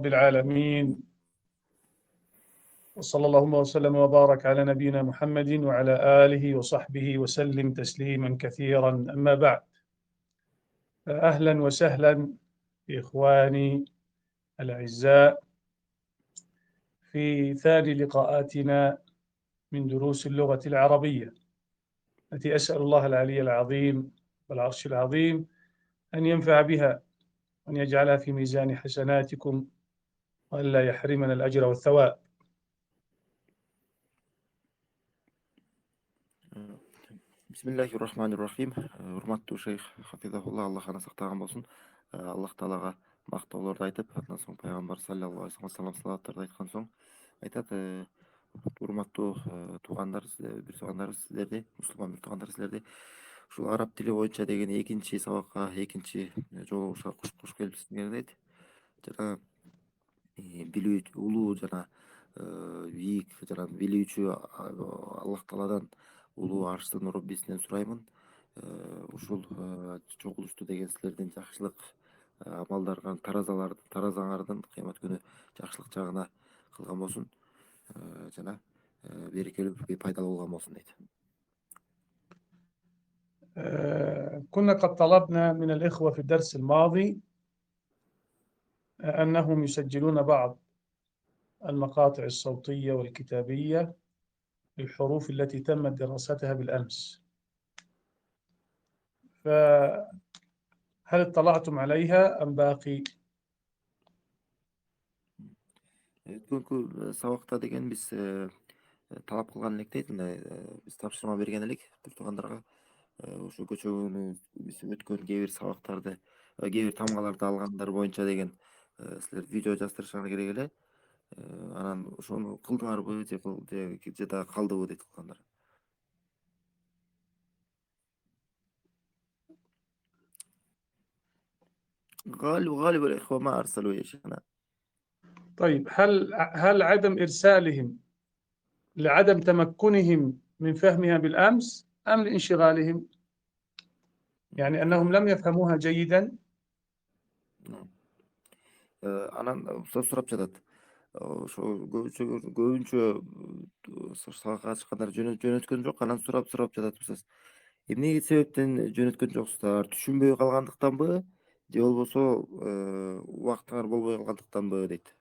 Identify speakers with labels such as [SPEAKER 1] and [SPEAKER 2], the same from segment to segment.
[SPEAKER 1] رب العالمين، وصلى اللهم وسلم وبارك على نبينا محمد وعلى آله وصحبه وسلم تسليما كثيرا. أما بعد، أهلا وسهلا بإخواني الأعزاء في ثاني لقاءاتنا من دروس اللغة العربية، التي أسأل الله العلي العظيم والعرش العظيم أن ينفع بها وأن يجعلها في ميزان حسناتكم وأن لا يحرمنا الأجر والثواب.
[SPEAKER 2] Bismillahirrahmanirrahim. Урматтуу шейх хафизахулла, Аллах аны сактаган болсун. Аллах таалага мактоолорду айтып, андан соң пайгамбар саллаллаху алейхи вассалам салаваттарды айткан соң айтат: урматтуу туугандар, бир туугандар силерди, мусулман бир туугандар силерди ушул араб тили боюнча деген экинчи сабакка, экинчи жолугушка кош келипсиңер дейт. Жана билүү улуу жана бийик жана билүүчү Аллах тааладан, улуу арштын Роббисинен сураймын. Ушул чогулушту деген силердин жакшылык амалдарга, таразаңардын кыямат күнү жакшылык жагына кылган болсун, жана берекелүү, пайдалуу болгон болсун дейт.
[SPEAKER 1] كنا قد طلبنا من الإخوة في الدرس الماضي أنهم يسجلون بعض المقاطع الصوتية والكتابية للحروف التي تمت دراستها بالأمس، فهل اطلعتم عليها أم باقي؟
[SPEAKER 2] Өткөнкү сабакта деген биз талап кылган элек дейт, биз тапшырма берген элек бир туугандарга. Ошо көчөгөнү биз өткөн кээ бир сабактарды, кээ бир тамгаларды алгандар боюнча деген силер видео жаздырышыңар керек эле. Анан ошону кылдыңарбы же да калдыбы дейт туугандар. غالب الإخوة ما أرسلوا يا شيخنا.
[SPEAKER 1] طيب، هل عدم إرسالهم لعدم تمكنهم من فهمها بالأمس أم لانشغالهم؟ يعني أنهم لم يفهموها جيدا؟
[SPEAKER 2] Анан сурап жатат. Ошо көбүнчө сабакка чыккандар жөнөткөн жок. Анан сурап жатат мисалы. Эмне себептен жөнөткөн жоксуздар? Түшүнбөй калгандыктанбы? Же болбосо убактыңар болбой калгандыктанбы дейт.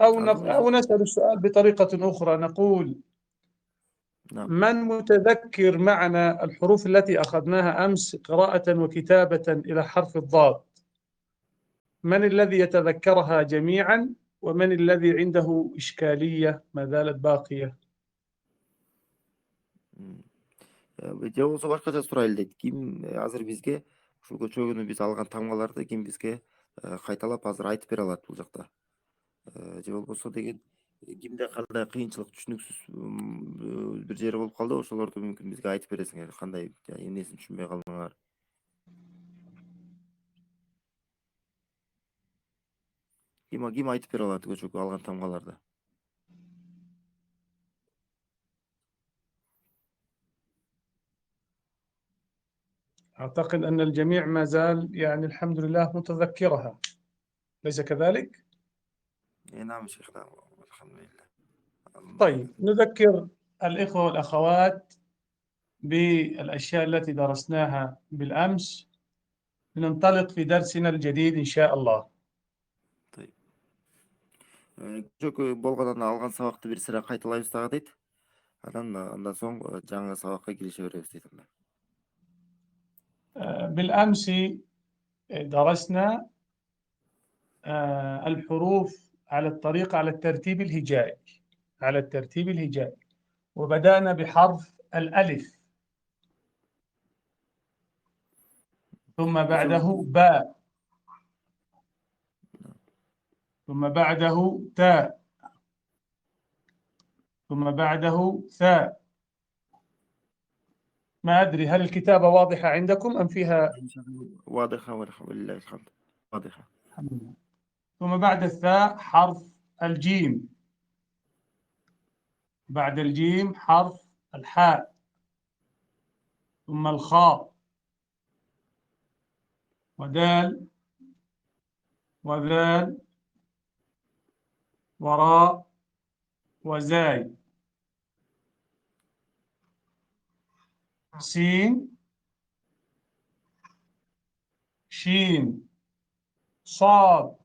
[SPEAKER 1] أو نسأل السؤال بطريقة أخرى، نقول: من متذكر معنا الحروف التي أخذناها أمس قراءة وكتابة إلى حرف الضاد؟ من الذي يتذكرها جميعا، ومن الذي عنده إشكالية ما زالت باقية؟
[SPEAKER 2] Же болбосо башкача сурайлы дейт. Ким азыр бизге ушул көчөгүнү биз алган тамгаларды ким бизге кайталап азыр айтып бере алат бул жакта? Же болбосо деген кимде кандай кыйынчылык, түшүнүксүз бир жери болуп калды, ошолорду мүмкүн бизге айтып бересиңер, кандай эмнесин түшүнбөй калдыңар. Ким айтып бере алат көчөгү алган тамгаларды?
[SPEAKER 1] أعتقد أن الجميع ما زال يعني الحمد لله متذكرها، ليس كذلك؟
[SPEAKER 2] نعم شيخنا، الحمد لله.
[SPEAKER 1] طيب، نذكر الإخوة والأخوات بالأشياء التي درسناها بالأمس لننطلق في درسنا الجديد إن شاء الله.
[SPEAKER 2] طيب. Көчөгү болгондон алган сабакты бир сыра кайталайбыз дагы дейт. Андан соң жаңы сабакка кирише беребиз дейт.
[SPEAKER 1] بالأمس درسنا الحروف على الطريقة، على الترتيب الهجائي، وبدأنا بحرف الألف، ثم بعده باء، ثم بعده تاء، ثم بعده ثاء. ما أدري هل الكتابة واضحة عندكم أم فيها؟
[SPEAKER 2] واضحة ولله الحمد، واضحة.
[SPEAKER 1] ثم بعد الثاء حرف الجيم، بعد الجيم حرف الحاء، ثم الخاء، ودال وذال وراء وزاي سين شين صاد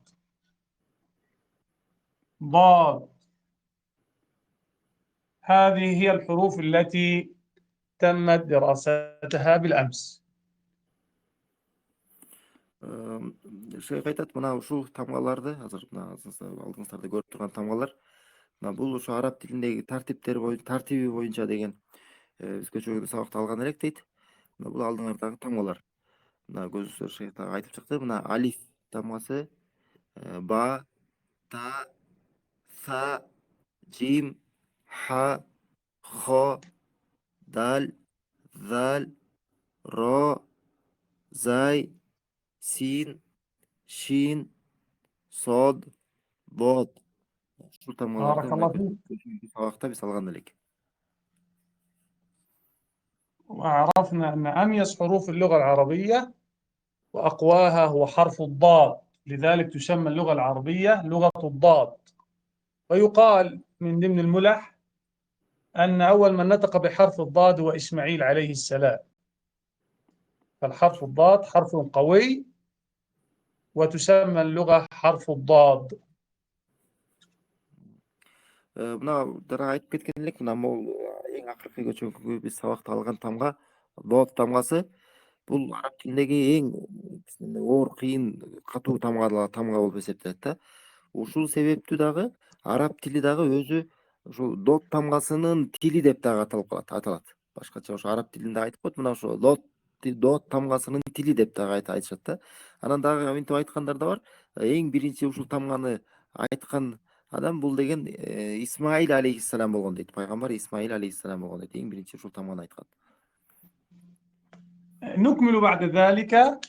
[SPEAKER 1] ضاد. هذه هي الحروف التي تمت دراستها بالأمس.
[SPEAKER 2] Şeyh айтат, мына ушул тамгаларды азыр мына алдыңыздарда көрүп турган тамгалар мына бул ушу араб тилиндеги тартиби боюнча деген биз көчөгөдө сабакта алган элек дейт. Мына бул алдыңардагы тамгалар. Мына көзүңүздөр шейх дагы айтып чыкты. Мына алиф тамгасы, ба, та, са, жим, ха, хо, дал, зал, ро, зай, син, шин, сод, бод. Ушул тамгаларды
[SPEAKER 1] بارك الله فيك.
[SPEAKER 2] көчөгүдө сабакта биз алган элек.
[SPEAKER 1] وعرفنا أن أميز حروف اللغة العربية وأقواها هو حرف الضاد، لذلك تسمى اللغة العربية لغة الضاد. ويقال من ضمن الملح أن أول من نطق بحرف الضاد هو إسماعيل عليه السلام. فالحرف الضاد حرف قوي وتسمى اللغة حرف الضاد.
[SPEAKER 2] Мына дара айтып кеткен элек, мына могул эң акыркы көчөгү биз сабакта алган тамга дот тамгасы. Бул араб тилиндеги эң оор, кыйын, катуу тамга болуп эсептелет да. Ушул себептүү дагы араб тили дагы өзү ушул дот тамгасынын тили деп дагы аталат. Башкача ошо араб тилинде айтып коет, мына ошо дот тамгасынын тили деп дагы айтышат да. Анан дагы минтип айткандар да бар. Эң биринчи ушул тамганы айткан адам бул деген Исмаил алейхиссалам болгон дейт. Пайгамбар Исмаил алейхиссалам болгон дейт. Эң биринчи ушул тамганы айткан.
[SPEAKER 1] نكمل بعد ذلك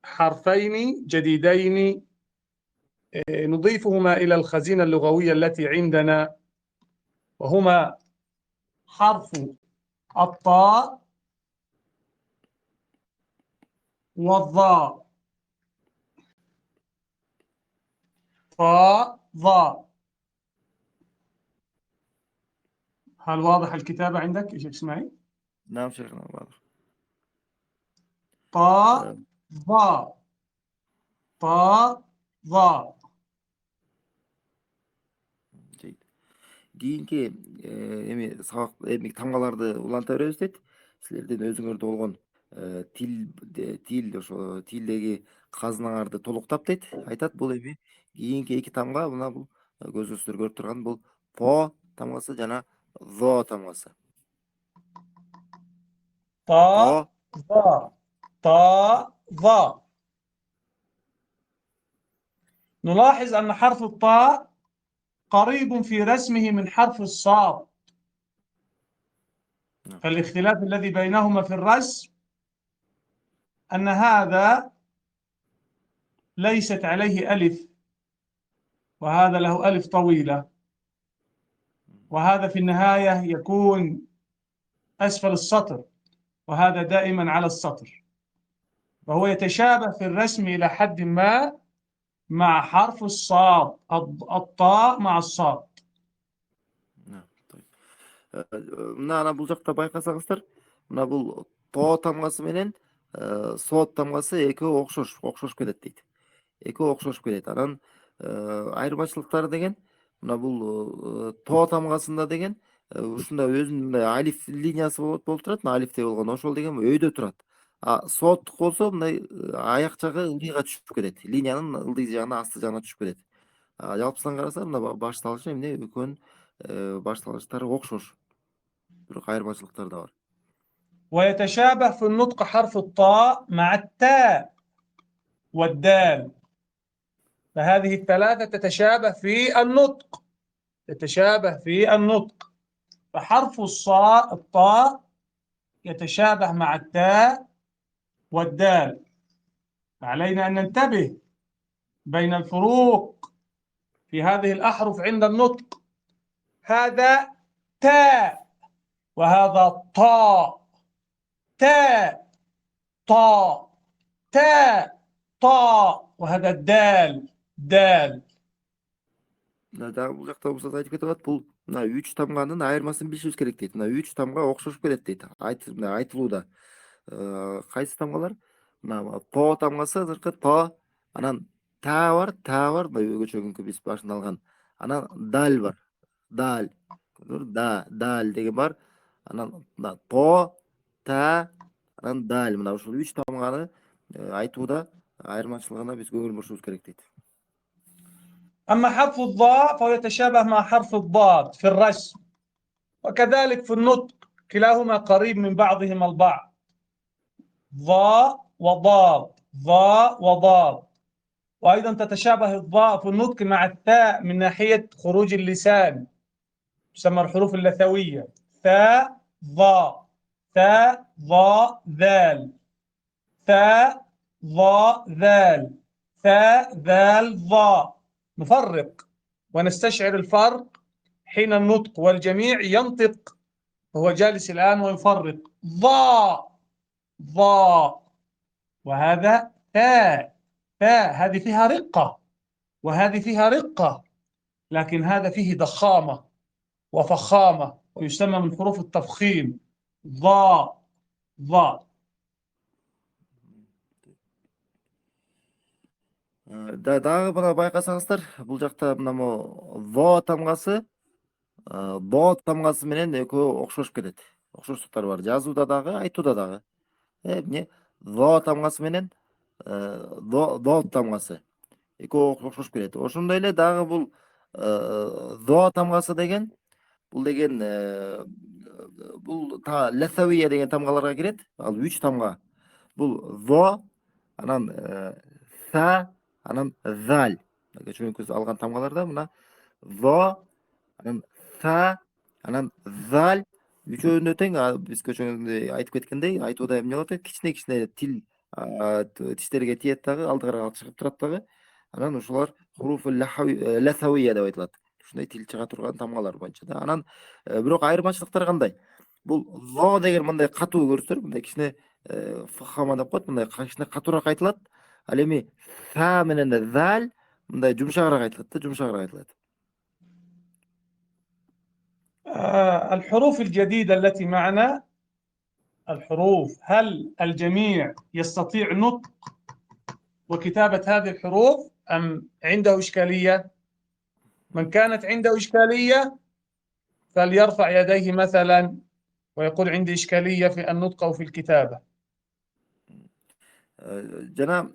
[SPEAKER 1] بحرفين جديدين نضيفهما إلى الخزينة اللغوية التي عندنا، وهما حرف الطاء والظاء. طاء ظاء. هل واضح الكتابة عندك يا شيخ إسماعيل؟
[SPEAKER 2] نعم شيخنا واضح.
[SPEAKER 1] طاء ظاء طاء ظاء.
[SPEAKER 2] Кийинки эми тамгаларды уланта беребиз дейт. Силердин өзүңөрдө болгон тил ошо тилдеги казынаңарды толуктап дейт. Айтат, бул эми кийинки эки тамга, мына бул көзүңүздөр көрүп турган бул по тамгасы жана зо тамгасы.
[SPEAKER 1] طاء ظاء طاء ظاء. نلاحظ أن حرف الطاء قريب في رسمه من حرف الصاد، فالاختلاف الذي بينهما في الرسم أن هذا ليست عليه ألف وهذا له ألف طويلة، وهذا في النهاية يكون أسفل السطر وهذا دائما على السطر، فهو يتشابه في الرسم إلى حد ما مع حرف الصاد، الطاء مع الصاد.
[SPEAKER 2] Мына бул жакта байкасаңыздар, мына бул то тамгасы менен сот тамгасы экөө окшош келет дейт. Экөө окшош келет. Анан айырмачылыктары деген мына бул то тамгасында деген ушундай өзүнүн мындай алиф линиясы болуп турат, мына алифтей болгон ошол деген өйдө турат. А сот болсо мындай аяк жагы ылдыйга түшүп кетет. Линиянын ылдый жагына, асты жагына түшүп кетет. Жалпысынан караса мына башталышы эмне экөөнүн башталыштары окшош. Бирок айырмачылыктары да бар.
[SPEAKER 1] ويتشابه في النطق حرف الطاء مع التاء والدال، فهذه الثلاثة تتشابه في النطق، فحرف الطاء يتشابه مع التاء والدال، فعلينا أن ننتبه بين الفروق في هذه الأحرف عند النطق. هذا تاء وهذا طاء. تاء طا تاء طا، وهذا الدال دال.
[SPEAKER 2] Дагы бул жакта устаз айтып кетип атат, бул мына 3 тамганын айырмасын билишибиз керек дейт. Мына 3 тамга окшош келет дейт. Мына айтылууда. Кайсы тамгалар? Мына то тамгасы азыркы то, анан та бар, мына көчөгүнкү биз башында алган. Анан даль бар. Даль. Даль деген бар. Анан мына то, та, анан даль. Мына ушул 3 тамганы айтууда айырмачылыгына биз көңүл бурушубуз керек дейт.
[SPEAKER 1] أما حرف الضاء فهو يتشابه مع حرف الضاد في الرسم، وكذلك في النطق، كلاهما قريب من بعضهما البعض. ضاء وضاد، ضاء وضاد. وأيضا تتشابه الضاء في النطق مع الثاء من ناحية خروج اللسان، تسمى الحروف اللثوية. ثاء ضاء، ثاء ضاء ذال، ثاء ضاء ذال، ثاء ذال ضاء. نفرق ونستشعر الفرق حين النطق، والجميع ينطق وهو جالس الآن ويفرق. ضاء ضاء، وهذا تاء تاء، هذه فيها رقة وهذه فيها رقة، لكن هذا فيه ضخامة وفخامة، ويسمى من حروف التفخيم. ضاء ضاء.
[SPEAKER 2] Дагы мына байкасаңыздар, бул жакта мына во тамгасы, до тамгасы менен экөө окшош келет. Окшоштуктар бар. Жазууда дагы, айтууда дагы. Эмне? Во тамгасы менен до тамгасы экөө окшош келет. Ошондой эле дагы бул до тамгасы деген, бул деген бул лафавия деген тамгаларга кирет. Ал 3 тамга. Бул во, анан са, анан заль. Көчөгүнкү алган тамгаларда мына во, анан са, анан заль үчөөнү тең. Биз көчөгүндө айтып кеткендей, айтууда эмне болот? Кичине тил тиштерге тиет дагы, алдыга чыгып турат дагы. Анан ушулар хуруф лафавия деп айтылат. Ушундай тил чыга турган тамгалар боюнча да. Анан бирок айырмачылыктары кандай? Бул во деген мындай катуу көрсөтөр, мындай кичине фахама деп коет, мындай кичине катуураак айтылат. Ал эми са менен заль мындай жумшагыраак айтылат да, жумшагыраак айтылат.
[SPEAKER 1] الحروف الجديدة التي معنا، الحروف، هل الجميع يستطيع نطق وكتابة هذه الحروف أم عنده إشكالية؟ من كانت عنده إشكالية فليرفع يديه مثلا ويقول عندي إشكالية في النطق أو في الكتابة.
[SPEAKER 2] Жана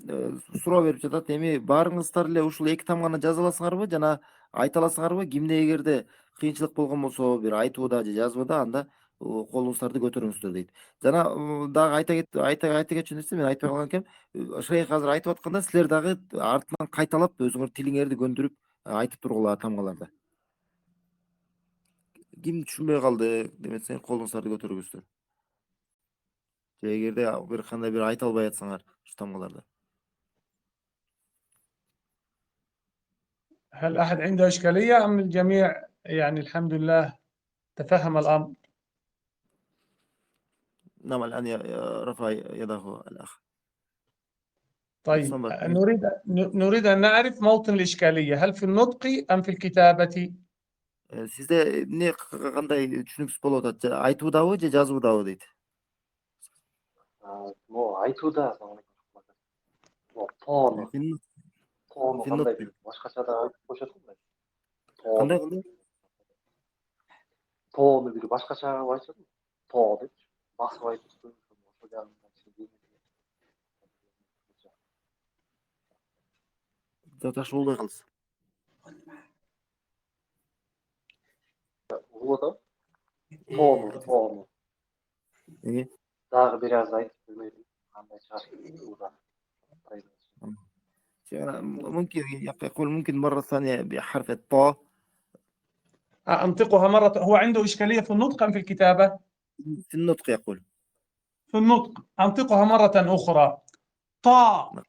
[SPEAKER 2] суроо берип жатат, эми баарыңыздар эле ушул эки тамганы жаза аласыңарбы, жана айта аласыңарбы? Кимде эгерде кыйынчылык болгон болсо, бир айтууда же жазууда, анда колуңуздарды көтөрүңүздөр дейт. Жана дагы айта кетчү нерсе, мен айтпай калган экем, шейх азыр айтып атканда силер дагы артынан кайталап өзүңөр тилиңерди көндүрүп айтып тургула тамгаларда. Ким түшүнбөй калды демесең, колуңуздарды көтөрүңүздөр. Же эгерде бир кандай бир айта албай атсаңар ушу тамгаларда.
[SPEAKER 1] هل أحد عنده إشكالية أم الجميع يعني الحمد لله تفهم الأمر؟
[SPEAKER 2] نعم، الآن رفع يده الأخ.
[SPEAKER 1] طيب، نريد أن نعرف موطن الإشكالية، هل في النطق أم في الكتابة؟
[SPEAKER 2] Sizde ne kандай түшүнүксүз болуп атат? Айтуудабы же жазуудабы дейт.
[SPEAKER 3] Айтууда тоону кандай башкача да айтып коюшат го.
[SPEAKER 2] Кандай?
[SPEAKER 3] Тоону бир башкача айтышат го. Тоо деп басып айтып ошол жагында.
[SPEAKER 2] Жаш болбой калса.
[SPEAKER 3] Улуда тоону. Дагы бир аз айтып билбейм кандай чыгат.
[SPEAKER 2] ممكن مرة ثانية بحرف الطاء.
[SPEAKER 1] أنطقها مرة. هو عنده إشكالية في النطق أم في الكتابة؟
[SPEAKER 2] في النطق يقول.
[SPEAKER 1] في النطق. أنطقها مرة أخرى. طاء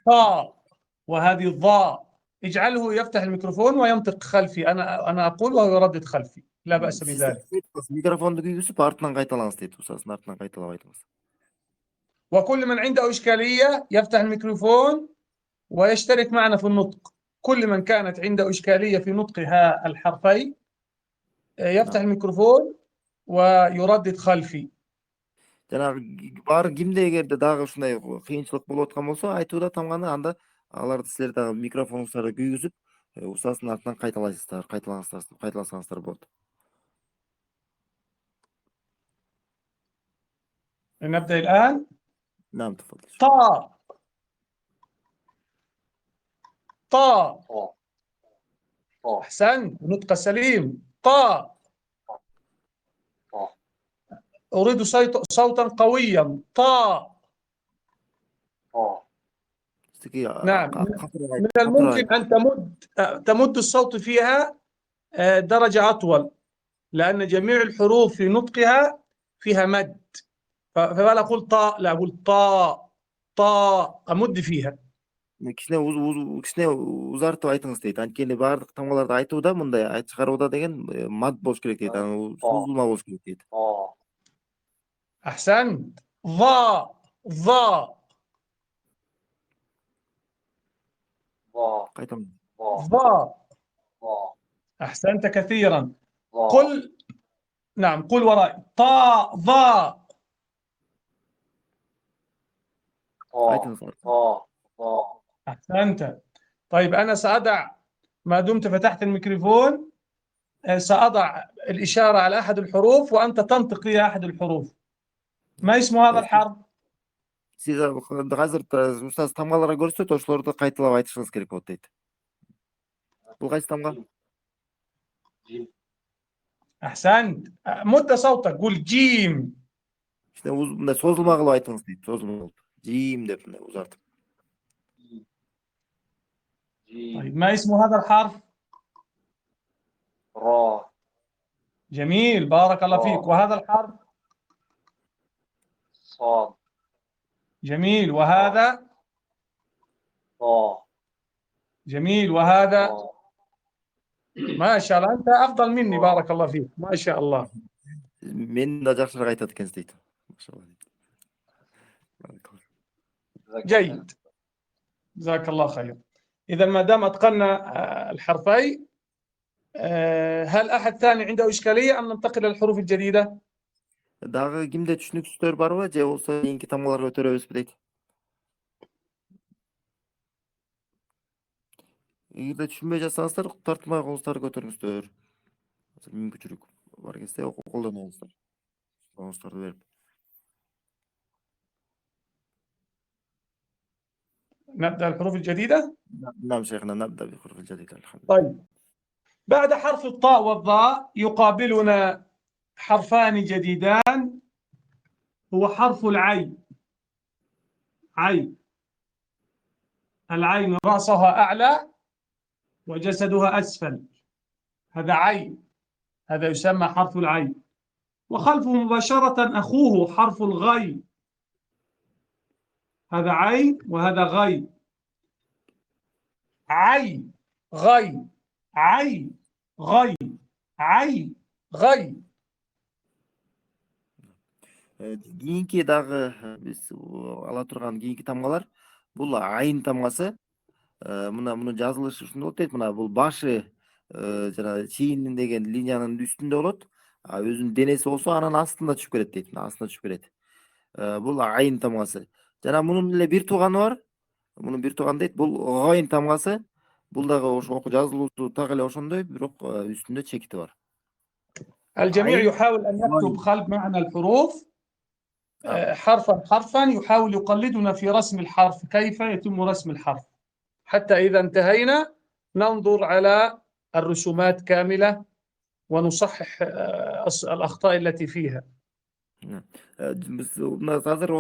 [SPEAKER 1] طاء، وهذه الضاء. اجعله يفتح الميكروفون وينطق خلفي. أنا أقول وهو يردد خلفي. لا بأس بذلك.
[SPEAKER 2] Mikrofonu kuygusup артынан кайталаңыз дейт. Ушасын артынан кайталап айтыңыз.
[SPEAKER 1] وكل من عنده إشكالية يفتح الميكروفون ويشترك معنا في النطق. كل من كانت عنده إشكالية في نطقها الحرفين يفتح الميكروفون ويردد خلفي.
[SPEAKER 2] Жанагы бар кимде эгерде дагы ушундай кыйынчылык болуп аткан болсо айтууда тамганы, анда аларды силер дагы микрофонуңуздарды күйгүзүп устаздын артынан кайталасаңыздар болот.
[SPEAKER 1] نبدأ الآن.
[SPEAKER 2] نعم تفضل.
[SPEAKER 1] طا طا. أحسنت، نطق سليم. طا. أريد صوتا قويا. طا. نعم، من الممكن أن تمد الصوت فيها درجة أطول، لأن جميع الحروف في نطقها فيها مد، فلا أقول طاء، لا أقول طاء طاء، أمد فيها.
[SPEAKER 2] кичине узартып айтыңыз дейт. Анткени баардык тамгаларды айтууда мындай чыгарууда деген мат болуш керек дейт. Аны созулма болуш керек дейт.
[SPEAKER 1] أحسنت. ظا ظا. ظا. أحسنت كثيرا. قل. نعم، قل وراي. طا ظا. أحسنت. طيب أنا سأضع، ما دمت فتحت الميكروفون سأضع الإشارة على أحد الحروف وأنت تنطق لي أحد الحروف. ما اسم هذا الحرف؟
[SPEAKER 2] Siz азыр устаз тамгаларга көрсөтөт, ошолорду кайталап айтышыңыз керек болот дейт. Бул кайсы тамга?
[SPEAKER 1] أحسنت. مد صوتك، قول جيم.
[SPEAKER 2] мындай созулма кылып айтыңыз дейт. Созулма болуп. Жим деп мындай узартып.
[SPEAKER 1] طيب ما اسم هذا الحرف؟
[SPEAKER 3] را.
[SPEAKER 1] جميل، بارك الله فيك. وهذا الحرف؟
[SPEAKER 3] صاد.
[SPEAKER 1] جميل. وهذا؟
[SPEAKER 3] طا.
[SPEAKER 1] جميل. وهذا؟ ما شاء الله، أنت أفضل مني، بارك الله فيك، ما شاء الله.
[SPEAKER 2] Мен да жакшыраак айтат экенсиз дейт. Машалла.
[SPEAKER 1] جيد، جزاك الله خير. إذا ما دام أتقنا الحرفين، هل أحد ثاني عنده إشكالية أم ننتقل للحروف الجديدة؟
[SPEAKER 2] Дагы кимде түшүнүксүздөр барбы, же болсо кийинки тамгаларга өтөрөбүзбү дейт. Эгерде түшүнбөй жатсаңыздар, тартмай колуңуздарды көтөрүңүздөр. Мүмкүнчүлүк бар кезде колдонуңуздар. Колуңуздарды берип.
[SPEAKER 1] نبدأ الحروف الجديدة؟
[SPEAKER 2] نعم شيخنا، نبدأ بالحروف الجديدة.
[SPEAKER 1] طيب، بعد حرف الطاء والظاء يقابلنا حرفان جديدان، هو حرف العين. عين. العين رأسها أعلى وجسدها أسفل، هذا عين، هذا يسمى حرف العين. وخلفه مباشرة أخوه حرف الغين، هذا عين وهذا غين. عين غين عين غين عين غين.
[SPEAKER 2] Кийинки дагы биз ала турган кийинки тамгалар бул айын тамгасы. Муну жазылышы ушундай болот дейт. Мына бул башы жана чийин деген линиянын үстүндө болот. Өзүнүн денеси болсо анын астында түшүп кетет дейт. Астына түшүп кетет. Бул айын тамгасы. Жана мунун эле бир тууганы бар. Муну бир тууган дейт. Бул гойн тамгасы. Бул дагы ошо жазылуусу так эле ошондой, бирок үстүндө чекити бар.
[SPEAKER 1] الجميع يحاول أن يكتب خلف معنى الحروف حرفا حرفا، يحاول يقلدنا في رسم الحرف، كيف يتم رسم الحرف، حتى إذا انتهينا ننظر على الرسومات كاملة ونصحح الأخطاء التي فيها.
[SPEAKER 2] Биз азыр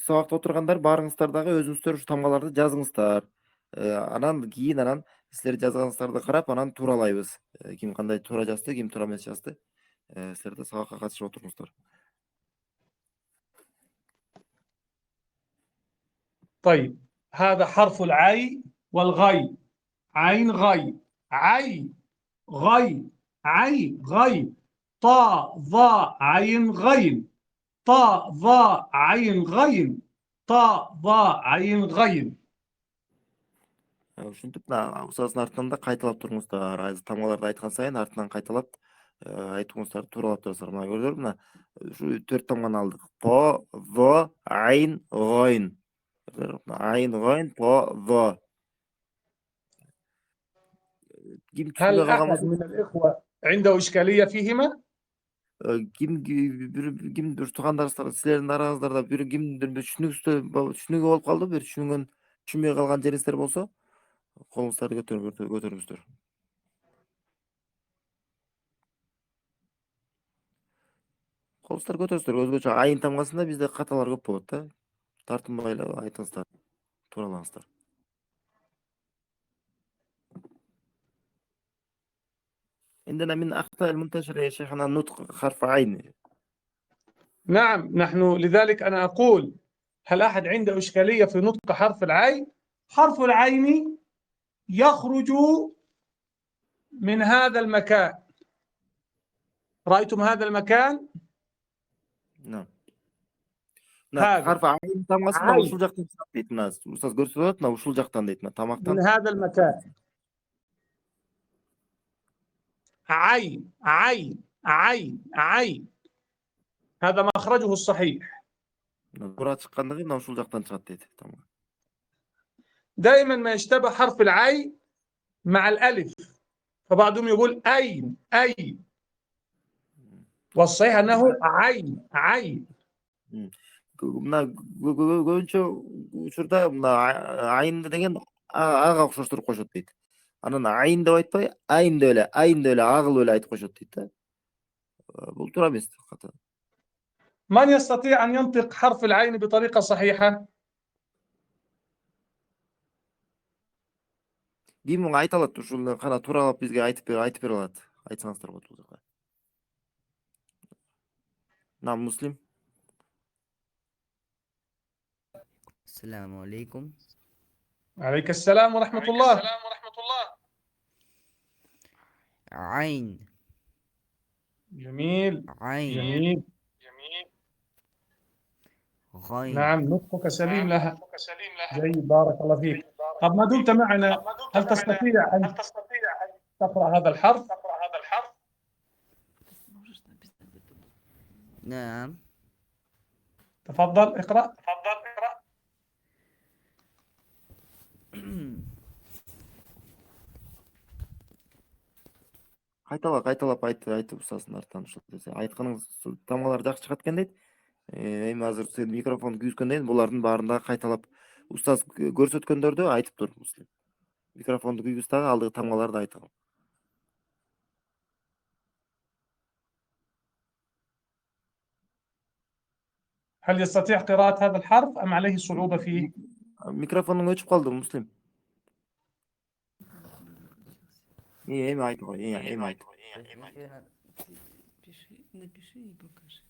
[SPEAKER 2] сабакта отургандар баарыңыздар дагы өзүңүздөр ушу тамгаларды жазыңыздар. Анан кийин силер жазганыңыздарды карап, анан тууралайбыз. Ким кандай туура жазды, ким туура эмес жазды. Силер да сабакка катышып отуруңуздар.
[SPEAKER 1] طيب، هذا حرف العين والغين. عين غين عين غين عين غين. طا ظا عين غين. طا ظا عين غين. طاء ضاء عين غين.
[SPEAKER 2] Ушинтип мына устаздын артынан да кайталап туруңуздар. Азыр тамгаларды айткан сайын артынан кайталап айтууңуздарды тууралап турасыздар. Мына көрдүңөрбү, мына ушу 4 тамганы алдык. По, во, айн, гойн. Айн, гойн, по, во. Ким
[SPEAKER 1] هل
[SPEAKER 2] түшүнбөй калган
[SPEAKER 1] أحد
[SPEAKER 2] болсо,
[SPEAKER 1] من الإخوة عنده إشكالية فيهما؟
[SPEAKER 2] кимдир туугандарыңыздар, силердин араңыздарда бир кимдир түшүнүгү болуп калды, бир түшүнбөй калган жериңиздер болсо, колуңуздарды көтөрүңүздөр. Колуңуздарды көтөрүңүздөр. Өзгөчө айын тамгасында бизде каталар көп болот да. Тартынбай эле айтыңыздар, тууралаңыздар. عندنا من أخطاء المنتشرة يا شيخنا نطق حرف عين.
[SPEAKER 1] نعم، نحن لذلك أنا أقول هل أحد عنده إشكالية في نطق حرف العين؟ حرف العين يخرج من هذا المكان. رأيتم هذا المكان؟
[SPEAKER 2] نعم.
[SPEAKER 1] هذا
[SPEAKER 2] حرف عين тамгасы мына
[SPEAKER 1] عين
[SPEAKER 2] ушул жактан чыгат дейт. Мына устаз көрсөтүп атат, мына ушул жактан дейт, мына тамактан.
[SPEAKER 1] من هذا المكان. عين عين عين عين، هذا مخرجه الصحيح.
[SPEAKER 2] Туура чыккандыгы мына ушул жактан чыгат дейт тамга.
[SPEAKER 1] دائما ما يشتبه حرف العين مع الألف، فبعضهم يقول أين أين، والصحيح أنه عين عين.
[SPEAKER 2] Мына көбүнчө учурда мына айынды деген ага окшоштуруп коюшат дейт. Анан айын деп айтпай, айын деп эле, а кылып эле айтып коюшат дейт да. Бул туура эмес.
[SPEAKER 1] من يستطيع أن ينطق حرف العين بطريقة صحيحة؟
[SPEAKER 2] Ким муну айта алат? Ушуну кана тууралап бизге айтып бере алат. Айтсаңыздар болот бул жака. Нам Муслим.
[SPEAKER 4] السلام عليكم.
[SPEAKER 1] عليك السلام ورحمة الله.
[SPEAKER 4] عين.
[SPEAKER 1] جميل
[SPEAKER 4] عين.
[SPEAKER 1] جميل.
[SPEAKER 4] غين.
[SPEAKER 1] نعم، نطقك سليم لها. جيد، بارك الله فيك. طب ما دمت معنا، هل تستطيع أن تقرأ هذا الحرف؟
[SPEAKER 4] نعم.
[SPEAKER 1] تفضل اقرأ.
[SPEAKER 2] Кайталап айтып устаздын артынан ушул десе. Айтканыңыз тамгалар жакшы чыгат экен дейт. Эми азыр сен микрофон күйгүзгөндөн кийин булардын баарында кайталап устаз көрсөткөндөрдү айтып тур Муслим. Микрофонду күйгүз дагы алдыгы тамгаларды айтып.
[SPEAKER 1] هل يستطيع قراءة هذا الحرف أم عليه صعوبة فيه؟
[SPEAKER 2] Микрофонуң өчүп калды Муслим. Эми айт го, эми айт.
[SPEAKER 4] Напиши и покажи.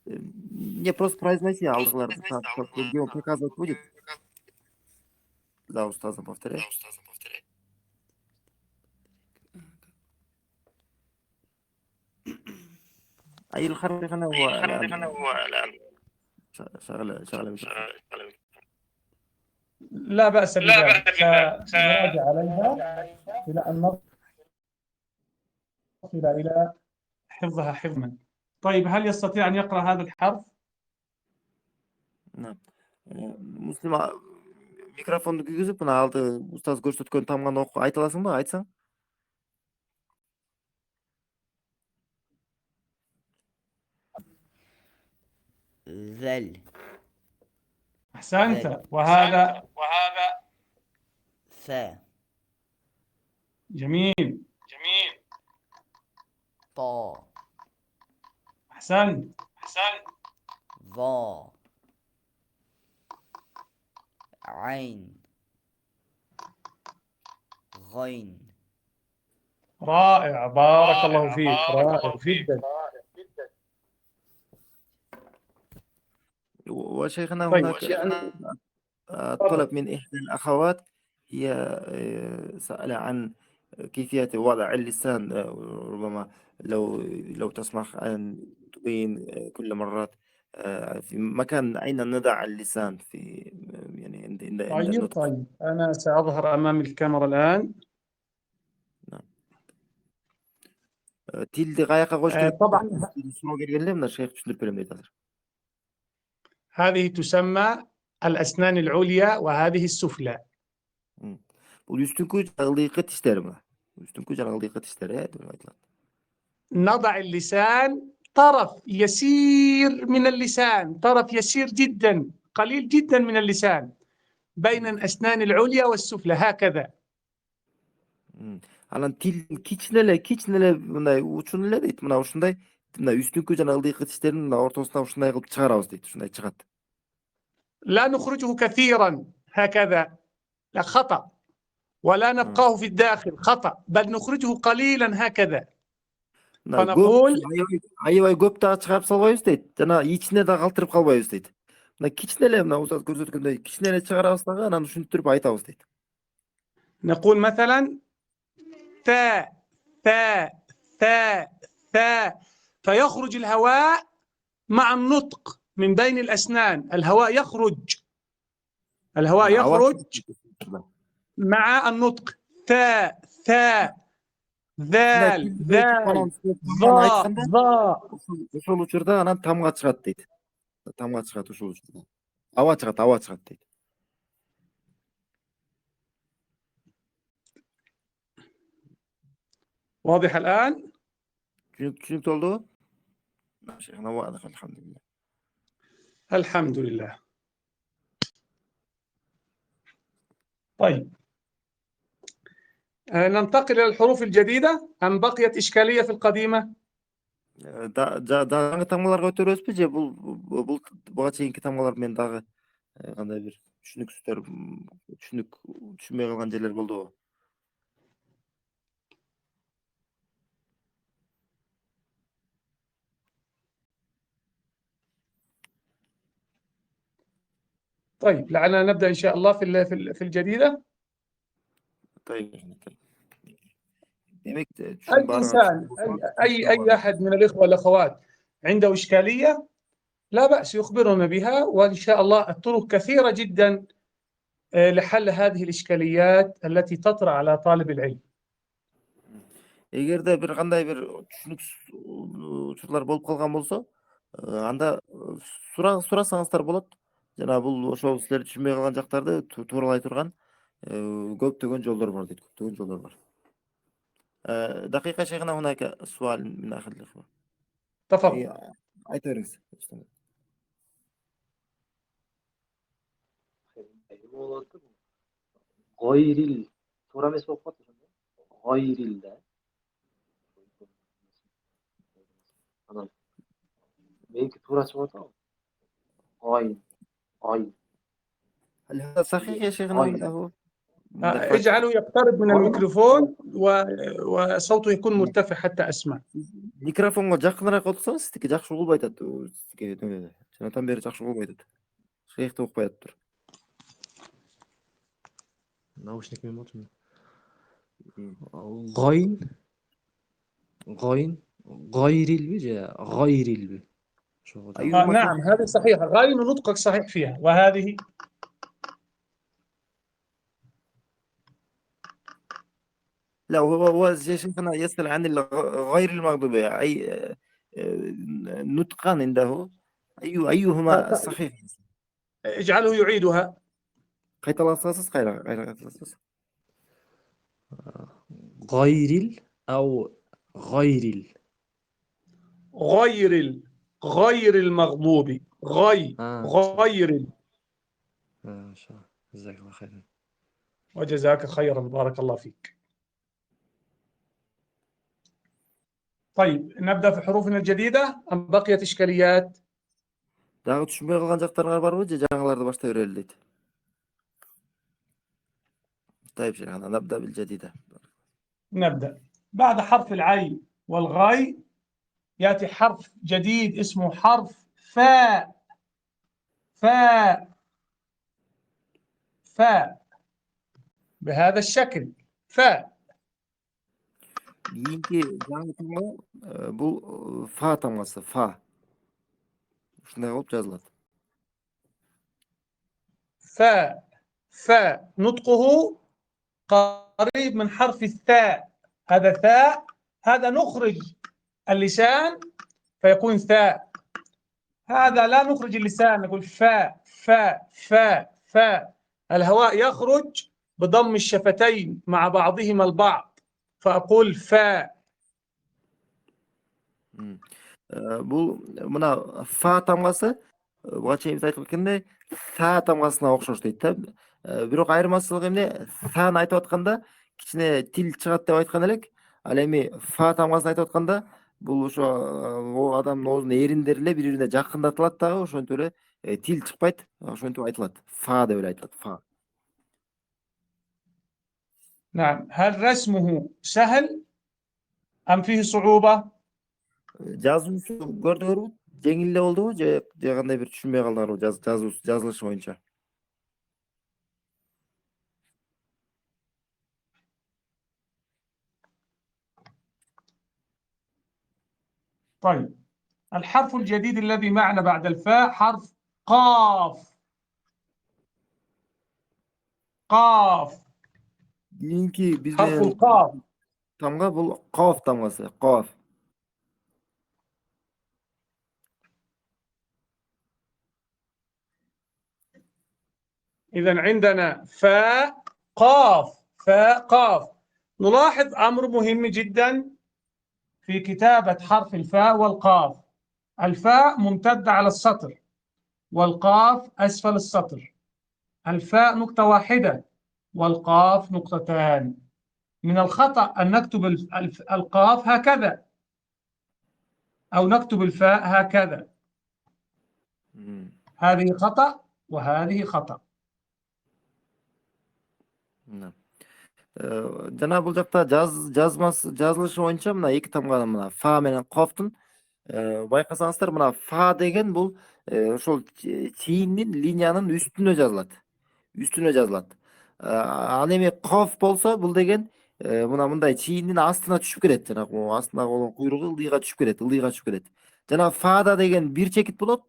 [SPEAKER 2] Не, просто произноси алдыгыларды. Где он показывать будет? Да, устазом повторяй. أي الحرف هنا هو الآن شغلة
[SPEAKER 1] لا بأس بذلك، سنراجع عليها إلى أن نصل إلى حفظها حفظا. طيب، هل يستطيع أن يقرأ هذا الحرف؟
[SPEAKER 2] نعم. Муслим микрофонду күйгүзүп, мына алды устаз көрсөткөн тамганы айта аласыңбы? Айтсаң.
[SPEAKER 4] ذل.
[SPEAKER 1] أحسنت. وهذا
[SPEAKER 4] ثاء.
[SPEAKER 1] جميل.
[SPEAKER 4] طاء.
[SPEAKER 1] أحسنت.
[SPEAKER 4] ظا. عين. غين.
[SPEAKER 1] رائع، بارك الله فيك، رائع جدا.
[SPEAKER 2] وشيخنا
[SPEAKER 1] طيب.
[SPEAKER 2] هناك طلب من إحدى الأخوات، هي سأل عن كيفية وضع اللسان. ربما لو تسمح أن تبين كل مرات في مكان أين نضع اللسان في يعني عند النطق.
[SPEAKER 1] طيب أنا سأظهر أمام الكاميرا الآن.
[SPEAKER 2] نعم. Tildi qayoqqa qo'yish kerak?
[SPEAKER 1] طبعا
[SPEAKER 2] So'rov kelganda mына shayx tushuntirib beraman deydi hozir.
[SPEAKER 1] هذه تسمى الأسنان العليا وهذه السفلى.
[SPEAKER 2] Bul üstünkü ılgıy tişleri mına. Üstünkü ılgıy tişleri deb aytiladi.
[SPEAKER 1] نضع اللسان طرف يسير من اللسان، طرف يسير جدا قليل جدا من اللسان بين الأسنان العليا والسفلى هكذا.
[SPEAKER 2] Alan til kiçnele mınday uçun ele deyt. Mına uşunday mına üstünkü jana ılgıy tişlerini mına ortasına uşunday kılıp çıgarabız deyt. Uşunday çıgat.
[SPEAKER 1] لا نخرجه كثيرا هكذا، لا خطأ، ولا نبقاه في الداخل خطأ، بل نخرجه قليلا هكذا. فنقول
[SPEAKER 2] Aybay köp daha çıkarıp salbayız deyt. Jana içine de kaltırıp kalbayız deyt. Mına kiçnele mına ustad görsetkendey kiçnele çıgarabız daga anан uşuntürüp aytabız deyt.
[SPEAKER 1] نقول مثلا ثاء ثاء ثاء ثاء، فيخرج الهواء مع النطق من بين الأسنان، الهواء يخرج مع النطق. ثاء ثاء ذال ذال ظا ظا.
[SPEAKER 2] Ошол учурда анан тамга чыгат дейт. Тамга чыгат ошол учурда. Аба чыгат дейт.
[SPEAKER 1] واضح الآن؟
[SPEAKER 2] Tushunib oldu? Şeyhna واضح elhamdülillah.
[SPEAKER 1] الحمد لله. طيب ننتقل إلى الحروف الجديدة أم بقيت إشكالية في القديمة؟
[SPEAKER 2] Dagı tamgalarga ötөрөбүzбү же бул буга чейинки тамгалар менен дагы кандай бир түшүнүксүздөр түшүнбөй калган жерлер болдубу?
[SPEAKER 1] طيب لعلنا نبدأ إن شاء الله في الجديدة.
[SPEAKER 2] طيب. Demek
[SPEAKER 1] أي إنسان أي أحد من الإخوة والأخوات عنده إشكالية لا بأس يخبرنا بها، وإن شاء الله الطرق كثيرة جدا لحل هذه الإشكاليات التي تطرأ على طالب العلم.
[SPEAKER 2] Эгерде бир кандай бир түшүнүксүз учурлар болуп калган болсо, анда сурасаңыздар болот. Жана бул ошол силер түшүнбөй калган жактарды тууралай турган көптөгөн жолдор бар дейт. Көптөгөн жолдор бар. دقيقة شيخنا هناك سؤال من أحد الإخوة.
[SPEAKER 1] تفضل.
[SPEAKER 2] ayta beriңiz.
[SPEAKER 3] Gayril to'g'ri emas bo'lib qoldi shunda. G'ayrilda. Ana meniki to'g'ri chiqyapti. G'ay.
[SPEAKER 2] هل هذا صحيح يا شيخنا ولا هو؟
[SPEAKER 1] اجعله يقترب من الميكروفون وصوته يكون مرتفع حتى أسمع.
[SPEAKER 2] Mikrofonga жакыныраак отурсаңыз сиздики жакшы угулбай атат. Сизге жанатан бери жакшы угулбай атат. Шейхти укпай атыптыр.
[SPEAKER 5] Наушник мен болчу. غيرلبي же غيرلبي.
[SPEAKER 1] نعم هذه صحيحة، غاين نطقك صحيح فيها. وهذه
[SPEAKER 2] لا هو شيخنا يسأل عن غير المغضوبة أي نطقان عنده أيهما صحيح؟
[SPEAKER 1] اجعله يعيدها.
[SPEAKER 2] قيت الأساس غير الأساس.
[SPEAKER 5] غيرل أو غيرل.
[SPEAKER 1] غير المغضوب. غير.
[SPEAKER 5] ما شاء الله. جزاك الله خيرا.
[SPEAKER 1] وجزاك خيرا بارك الله فيك. طيب نبدأ في حروفنا الجديدة أم بقيت إشكاليات؟
[SPEAKER 2] Дагы түшүнбөй калган жактарыңар барбы же жаңыларды баштай берели дейт. طيب شيخنا نبدأ بالجديدة.
[SPEAKER 1] نبدأ. بعد حرف العين والغاي يأتي حرف جديد اسمه حرف فاء. بهذا الشكل فاء.
[SPEAKER 2] Kийinki жаңы тамга бул фа тамгасы, фа. ушундай кылып жазылат.
[SPEAKER 1] فاء نطقه قريب من حرف الثاء، هذا ثاء، هذا نخرج اللسان فيكون ثاء، هذا لا نخرج اللسان نقول فاء فاء فاء فاء. الهواء يخرج بضم الشفتين مع بعضهما البعض فأقول فاء.
[SPEAKER 2] Бул мына фа тамгасы буга чейин биз айтып кеткендей са тамгасына окшош дейт да. Бирок айырмачылыгы эмне? Саны айтып атканда кичине тил чыгат деп айткан элек. Ал эми фа тамгасын айтып атканда бул ошо адамдын оозунун эриндери эле бири-бирине жакындатылат дагы, ошентип эле тил чыкпайт, ошентип айтылат. Фа деп эле айтылат. Фа.
[SPEAKER 1] نعم. هل رسمه سهل أم فيه صعوبة؟
[SPEAKER 2] Жазуусу көрдүңөрбү? Жеңил эле болдубу же кандай бир түшүнбөй калдыңарбы жазылышы боюнча?
[SPEAKER 1] طيب، الحرف الجديد الذي معنا بعد الفاء حرف قاف. قاف.
[SPEAKER 2] Кийинки
[SPEAKER 1] حرف
[SPEAKER 2] биздин
[SPEAKER 1] القاف.
[SPEAKER 2] тамга бул каф тамгасы. Каф.
[SPEAKER 1] إذا عندنا فاء قاف، فاء قاف. نلاحظ أمر مهم جدا في كتابة حرف الفاء والقاف. الفاء ممتدة على السطر والقاف أسفل السطر. الفاء نقطة واحدة والقاف نقطتان. من الخطأ أن نكتب القاف هكذا أو نكتب الفاء هكذا. هذه خطأ وهذه خطأ.
[SPEAKER 2] Жана бул жакта жазылышы боюнча мына эки тамганын мына фа менен кофтун байкасаңыздар мына фа деген бул ошол чийиндин линиянын үстүнө жазылат. Ал эми коф болсо бул деген мына мындай чийиндин астына түшүп кетет. Жанагы астындагы болгон куйругу ылдыйга түшүп кетет. Жана фада деген бир чекит болот.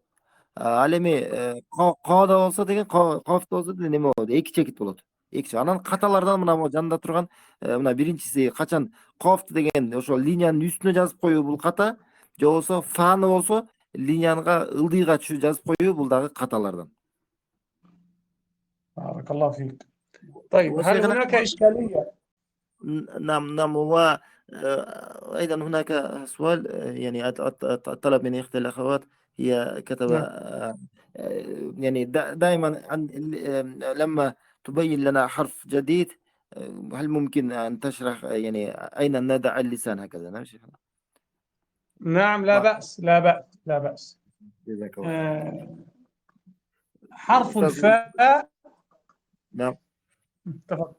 [SPEAKER 2] Ал эми кода болсо деген кофта болсо неме болот? Эки чекит болот. Анан каталардан мына жанында турган мына биринчиси качан кофт деген ошол линиянын үстүнө жазып коюу бул ката, же болбосо фаны болсо линияга ылдыйга жазып коюу бул дагы каталардан.
[SPEAKER 1] بارك الله فيك. طيب، هل هناك إشكالية؟
[SPEAKER 2] نعم وأيضا هناك سؤال يعني طلب من إحدى الأخوات، هي كتب يعني دائما لما تبين لنا حرف جديد هل ممكن أن تشرح يعني أين نضع اللسان هكذا؟ نعم شيخنا.
[SPEAKER 1] نعم، لا بأس لا بأس لا بأس.
[SPEAKER 2] جزاك الله.
[SPEAKER 1] حرف الفاء.
[SPEAKER 2] نعم.
[SPEAKER 1] تفضل.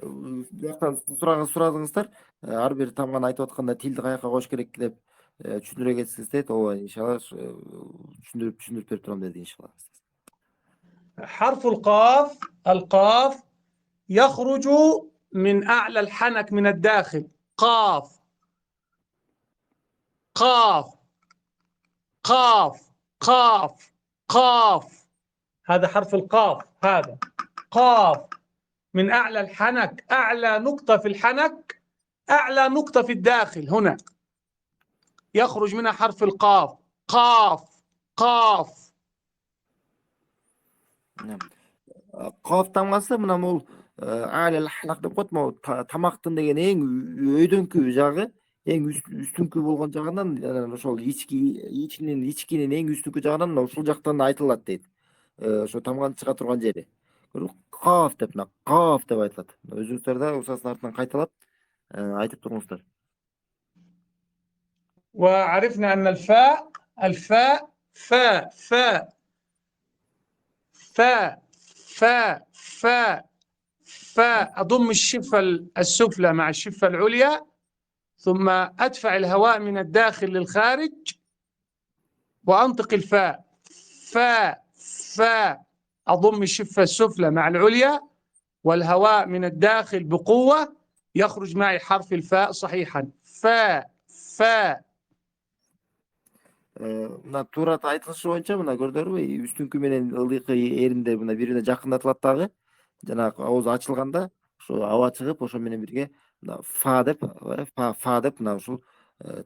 [SPEAKER 2] Сурадыңыздар, ар бир тамганы айтып атканда тилди каяка коюш керек деп түшүндүрө кетсеңиз дейт. Ооба, иншалла түшүндүрүп берип турам деди иншалла.
[SPEAKER 1] حرف القاف يخرج من أعلى الحنك من الداخل. قاف قاف قاف قاف قاف. هذا حرف القاف. هذا قاف من أعلى الحنك، أعلى نقطة في الحنك، أعلى نقطة في الداخل هنا يخرج منها حرف القاف. قاف قاف.
[SPEAKER 2] Каф тамгасы мына бул алел ханак деп коет. Могу тамактын деген эң өйдөңкү жагы, эң үстүңкү болгон жагынан ошол ичкинин эң үстүңкү жагынан ушул жактан айтылат дейт. Ошо тамганын чыга турган жери. Каф деп айтылат. Өзүңүздөр да усасын артынан кайталап айтып туруңуздар.
[SPEAKER 1] وعرفنا أن الفاء فاء فاء فاء فاء فاء. أضم الشفة السفلى مع الشفة العليا، ثم أدفع الهواء من الداخل للخارج وأنطق الفاء. فاء فاء. أضم الشفة السفلى مع العليا والهواء من الداخل بقوة، يخرج معي حرف الفاء صحيحا. فاء فاء.
[SPEAKER 2] мына туура айтылышы боюнча мына көрдүңөрбү, үстүңкү менен ылдыйкы эринде мына бири бирине жакындатылат дагы. Жанагы оозу ачылганда ошо аба чыгып, ошо менен бирге мына фа деп мына ушул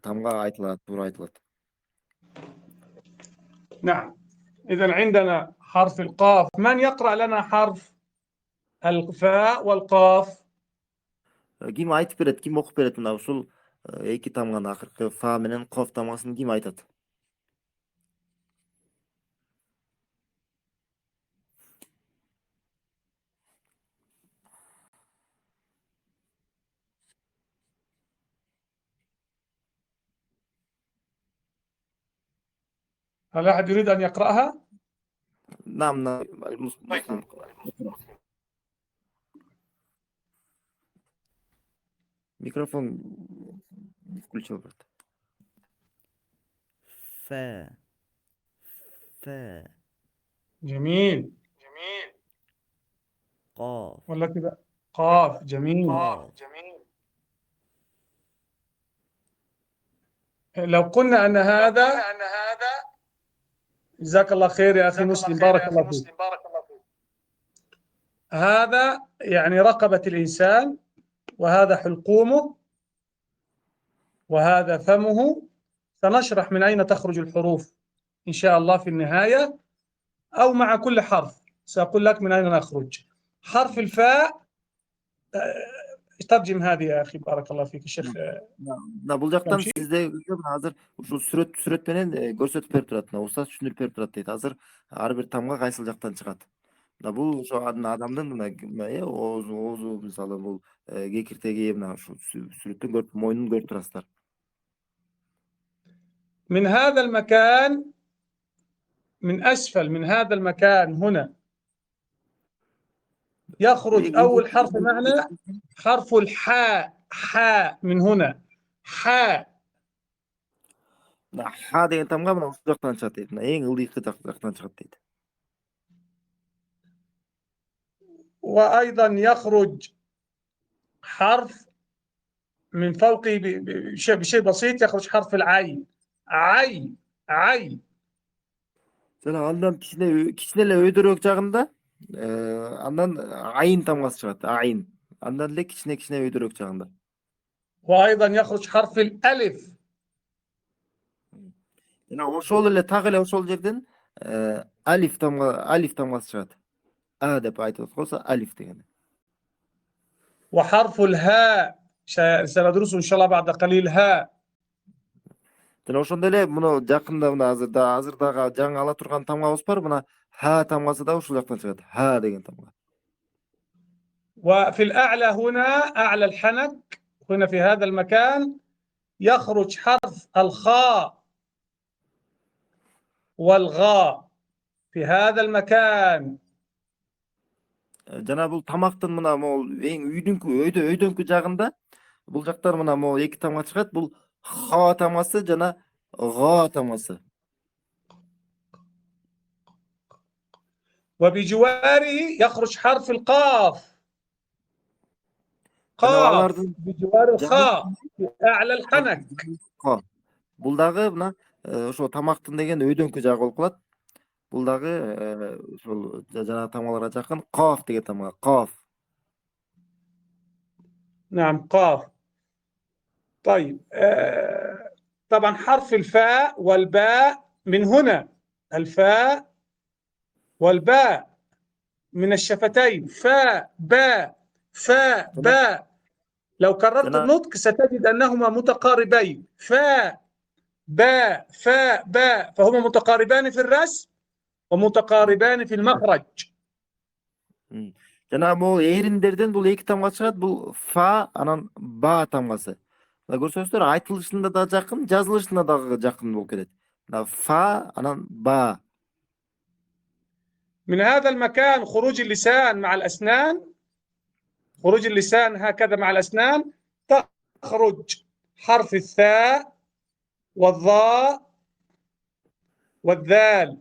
[SPEAKER 2] тамга айтылат, туура айтылат.
[SPEAKER 1] نعم. إذا عندنا حرف القاف. من يقرأ لنا حرف الفاء والقاف؟
[SPEAKER 2] Ким айтып берет, ким окуп берет мына ушул эки тамганын акыркы фа менен коф тамгасын ким айтат?
[SPEAKER 1] هل أحد يريد أن يقرأها؟
[SPEAKER 2] نعم نعم مسلم. ميكروفون включил брат.
[SPEAKER 4] فا فا
[SPEAKER 1] جميل.
[SPEAKER 4] قاف
[SPEAKER 1] ولا كده قاف. جميل.
[SPEAKER 4] قاف
[SPEAKER 1] لو قلنا أن هذا، جزاك الله خير يا أخي مسلم، بارك الله فيك. هذا يعني رقبة الإنسان، وهذا حلقومه، وهذا فمه. سنشرح من أين تخرج الحروف إن شاء الله في النهاية، أو مع كل حرف سأقول لك من أين نخرج. حرف الفاء، ترجم هذه يا أخي بارك الله فيك الشيخ.
[SPEAKER 2] Бул жактан сизде азыр ушул сүрөт менен көрсөтүп берип турат. Устаз түшүндүрүп берип турат дейт. Азыр ар бир тамга кайсыл жактан чыгат. Бул ошо адамдын оозу мисалы бул кекиртеги мына ушул сүрөттөн көрүп, мойнун көрүп турасыздар.
[SPEAKER 1] من هذا المكان، من أسفل من هذا المكان هنا يخرج أول حرف معنا حرف الحاء. حاء من هنا. حاء.
[SPEAKER 2] Ха деген тамга мына ушул жактан чыгат дейт. Мына эң ылдыйкы жактан чыгат дейт.
[SPEAKER 1] وأيضا يخرج حرف من فوقه بشيء بسيط، يخرج حرف العين. عين. عين.
[SPEAKER 2] Жана андан кичине эле өйдөрөөк жагында андан айын тамгасы чыгат. Айын. Андан эле кичине өйдөрөөк жагында.
[SPEAKER 1] وأيضا يخرج حرف الألف.
[SPEAKER 2] Ошол эле так эле ошол жерден алиф тамгасы чыгат. А деп айтып койсо алиф деген.
[SPEAKER 1] وحرف الهاء سندرسه إن شاء الله بعد قليل. هاء.
[SPEAKER 2] Жана ошондой эле муну жакында мына азырдагы жаңы ала турган тамгабыз бар. Мына ха тамгасы да ушул жактан чыгат. Ха деген тамга.
[SPEAKER 1] وفي الأعلى هنا، أعلى الحنك هنا في هذا المكان، يخرج حرف الخاء والغاء في هذا المكان.
[SPEAKER 2] Жана бул тамактын мына могул эң өйдөңкү жагында бул жактар мына могул эки тамга чыгат. Бул ха тамгасы жана га тамгасы.
[SPEAKER 1] وبجواره يخرج حرف القاف. قاف بجوار الخاء في أعلى الحنك.
[SPEAKER 2] Бул дагы мына ошо тамактын деген өйдөңкү жагы болуп калат. Бул дагы ошол жана тамгаларга жакын каф деген тамга. Каф.
[SPEAKER 1] نعم قاف. طيب طبعا حرف الفاء والباء من هنا. الفاء والباء من الشفتين. فاء باء فاء باء. لو كررت النطق ستجد أنهما متقاربين. فاء باء فاء باء، فهما متقاربان في الرسم ومتقاربان في المخرج.
[SPEAKER 2] Жана могул эриндерден бул эки тамга чыгат. Бул фа анан ба тамгасы. Көрсөңүздөр айтылышында да жакын, жазылышында да жакын болуп келет. Фа анан ба.
[SPEAKER 1] من هذا المكان خروج اللسان مع الأسنان. خروج اللسان هكذا مع الأسنان، تخرج حرف الثاء والظاء والذال.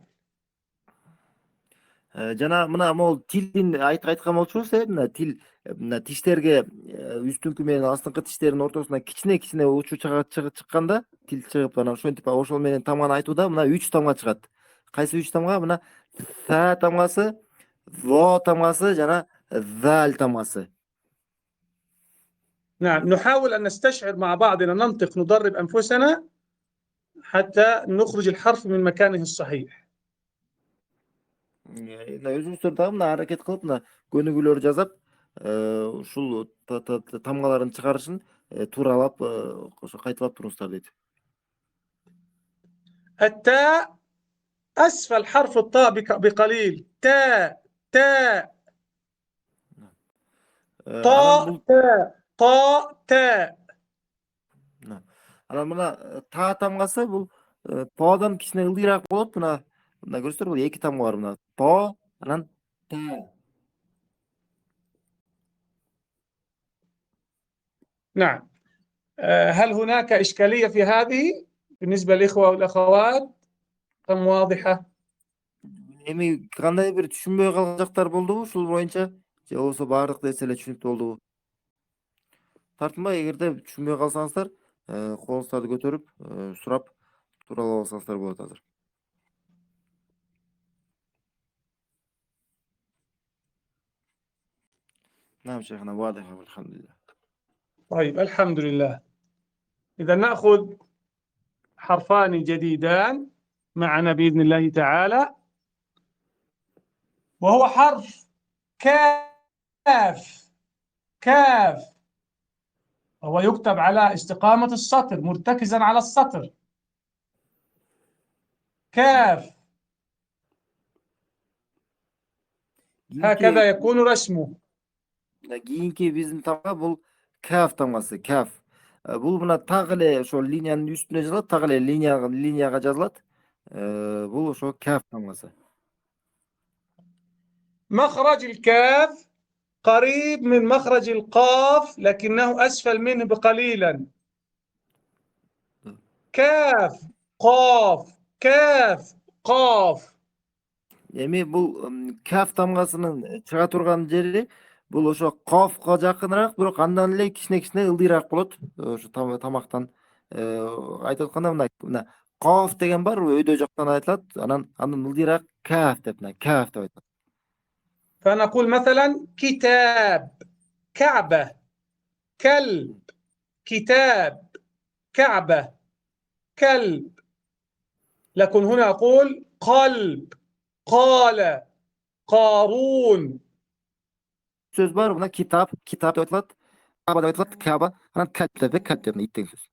[SPEAKER 2] жана мына могул тилдин айткан болчубуз мына тил мына тиштерге үстүңкү менен астыңкы тиштердин ортосуна кичине учу чыкканда тил чыгып анан ошентип ошол менен тамганы айтууда мына 3 тамга чыгат. Кайсы 3 тамга? Мына са тамгасы, во тамгасы жана zal тамгасы.
[SPEAKER 1] نعم، نحاول أن نستشعر مع بعضنا، ننطق، ندرب أنفسنا حتى نخرج الحرف من مكانه الصحيح.
[SPEAKER 2] Өзүңүздөр дагы мына аракет кылып мына көнүгүүлөр жасап, ушул тамгалардын чыгарышын тууралап, ошо кайталап туруңуздар дейт.
[SPEAKER 1] التاء أسفل حرف الطاء بقليل. تاء تاء طاء تاء طاء تاء.
[SPEAKER 2] Анан мына та тамгасы бул тоодон кичине ылдыйраак болот. Мына көрүсүздөр, бул 2 тамга бар. Мына то, анан та.
[SPEAKER 1] نعم. هل هناك إشكالية في هذه بالنسبة للإخوة والأخوات أم واضحة؟
[SPEAKER 2] Эми кандай бир түшүнбөй калган жактар болдубу ушул боюнча? Же болбосо баардык нерселер түшүнүктүү болдубу? Тартынбай, эгерде түшүнбөй калсаңыздар, колуңуздарды көтөрүп, сурап тууралап алсаңыздар болот азыр. نعم شيخنا واضح والحمد لله.
[SPEAKER 1] طيب الحمد لله. إذا نأخذ حرفان جديدان معنا بإذن الله تعالى، وهو حرف كاف. كاف وهو يكتب على استقامة السطر، مرتكزا على السطر. كاف هكذا يكون رسمه.
[SPEAKER 2] Кийинки биздин тамга бул kaf тамгасы, kaf. Бул мына так эле ошол линиянын үстүнө жазылат, так эле линияга жазылат. Бул ошо kaf тамгасы.
[SPEAKER 1] مخرج الكاف قريب من مخرج القاف لكنه أسفل منه بقليلا. كاف قاف كاف قاف.
[SPEAKER 2] Эми бул kaf тамгасынын чыга турган жери бул ошо qafга жакыныраак, бирок андан эле кичине ылдыйраак болот. Ошо тамактан айтып атканда мына qaf деген бар, өйдө жактан айтылат, андан ылдыйраак kaf деп айтат.
[SPEAKER 1] فنقول مثلا كتاب، كعبة، كلب، كتاب، كعبة، كلب. لكن هنا أقول قلب، قال، قارون.
[SPEAKER 2] Söz var buna kitap деп айтылат, каба деп айтылат, каба, анан kalp деп иттен сөз.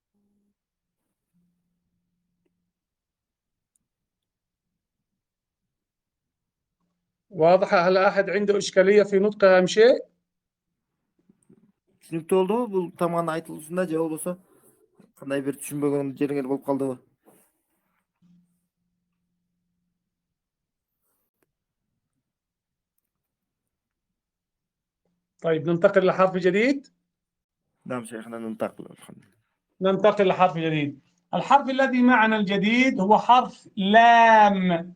[SPEAKER 1] واضحة؟ هل أحد عنده إشكالية في نطقها أم شيء؟
[SPEAKER 2] Түшүнүктүү болдубу бул тамганын айтылуусунда, же болбосо кандай бир түшүнбөгөн жериңер болуп калдыбы?
[SPEAKER 1] طيب ننتقل لحرف جديد.
[SPEAKER 2] نعم شيخنا ننتقل. الحمد لله.
[SPEAKER 1] ننتقل لحرف جديد. الحرف الذي معنا الجديد هو حرف لام،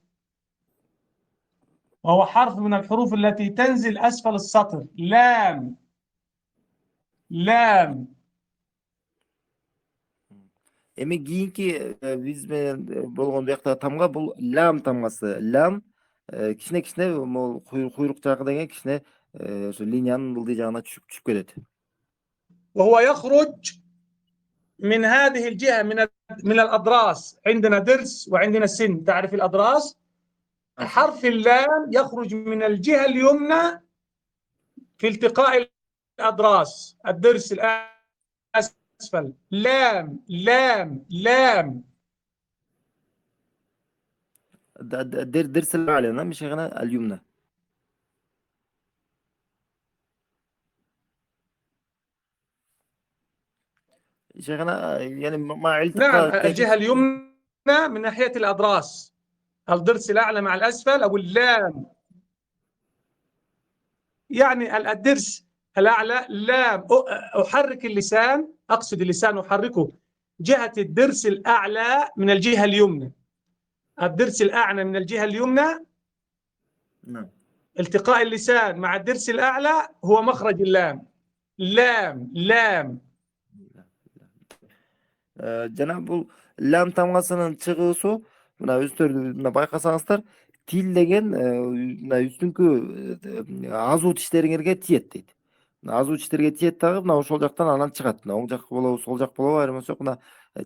[SPEAKER 1] وهو حرف من الحروف التي تنزل أسفل السطر. لام لام.
[SPEAKER 2] Эми кийинки биз менен болгон биякта тамга бул lam тамгасы. Lam кичине могул куйрук жагы деген кичине ошо линиянын ылдый жагына түшүп кетет.
[SPEAKER 1] وهو يخرج من هذه الجهة من الأضراس. عندنا ضرس وعندنا سن، تعرف الأضراس؟ حرف اللام يخرج من الجهة اليمنى في التقاء الأضراس، الضرس الأسفل. لام لام لام.
[SPEAKER 2] الضرس الأعلى مش هنا اليمنى. شيخنا يعني مع التقاء.
[SPEAKER 1] نعم، الجهة اليمنى من ناحية الأضراس، الضرس الأعلى مع الأسفل أو اللام. يعني الضرس الأعلى لام. أحرك اللسان، أقصد اللسان أحركه جهة الضرس الأعلى من الجهة اليمنى. الضرس الأعلى من الجهة اليمنى.
[SPEAKER 2] نعم.
[SPEAKER 1] التقاء اللسان مع الضرس الأعلى هو مخرج اللام. لام.
[SPEAKER 2] Жана бул лам тамгасынын чыгуусу мына өздөрү мына байкасаңыздар тил деген мына үстүңкү азуу тиштериңерге тиет дейт. Мына азуу тиштерге тиет дагы мына ошол жактан анан чыгат. Мына оң жак болобу, сол жак болобу айырмасы жок. Мына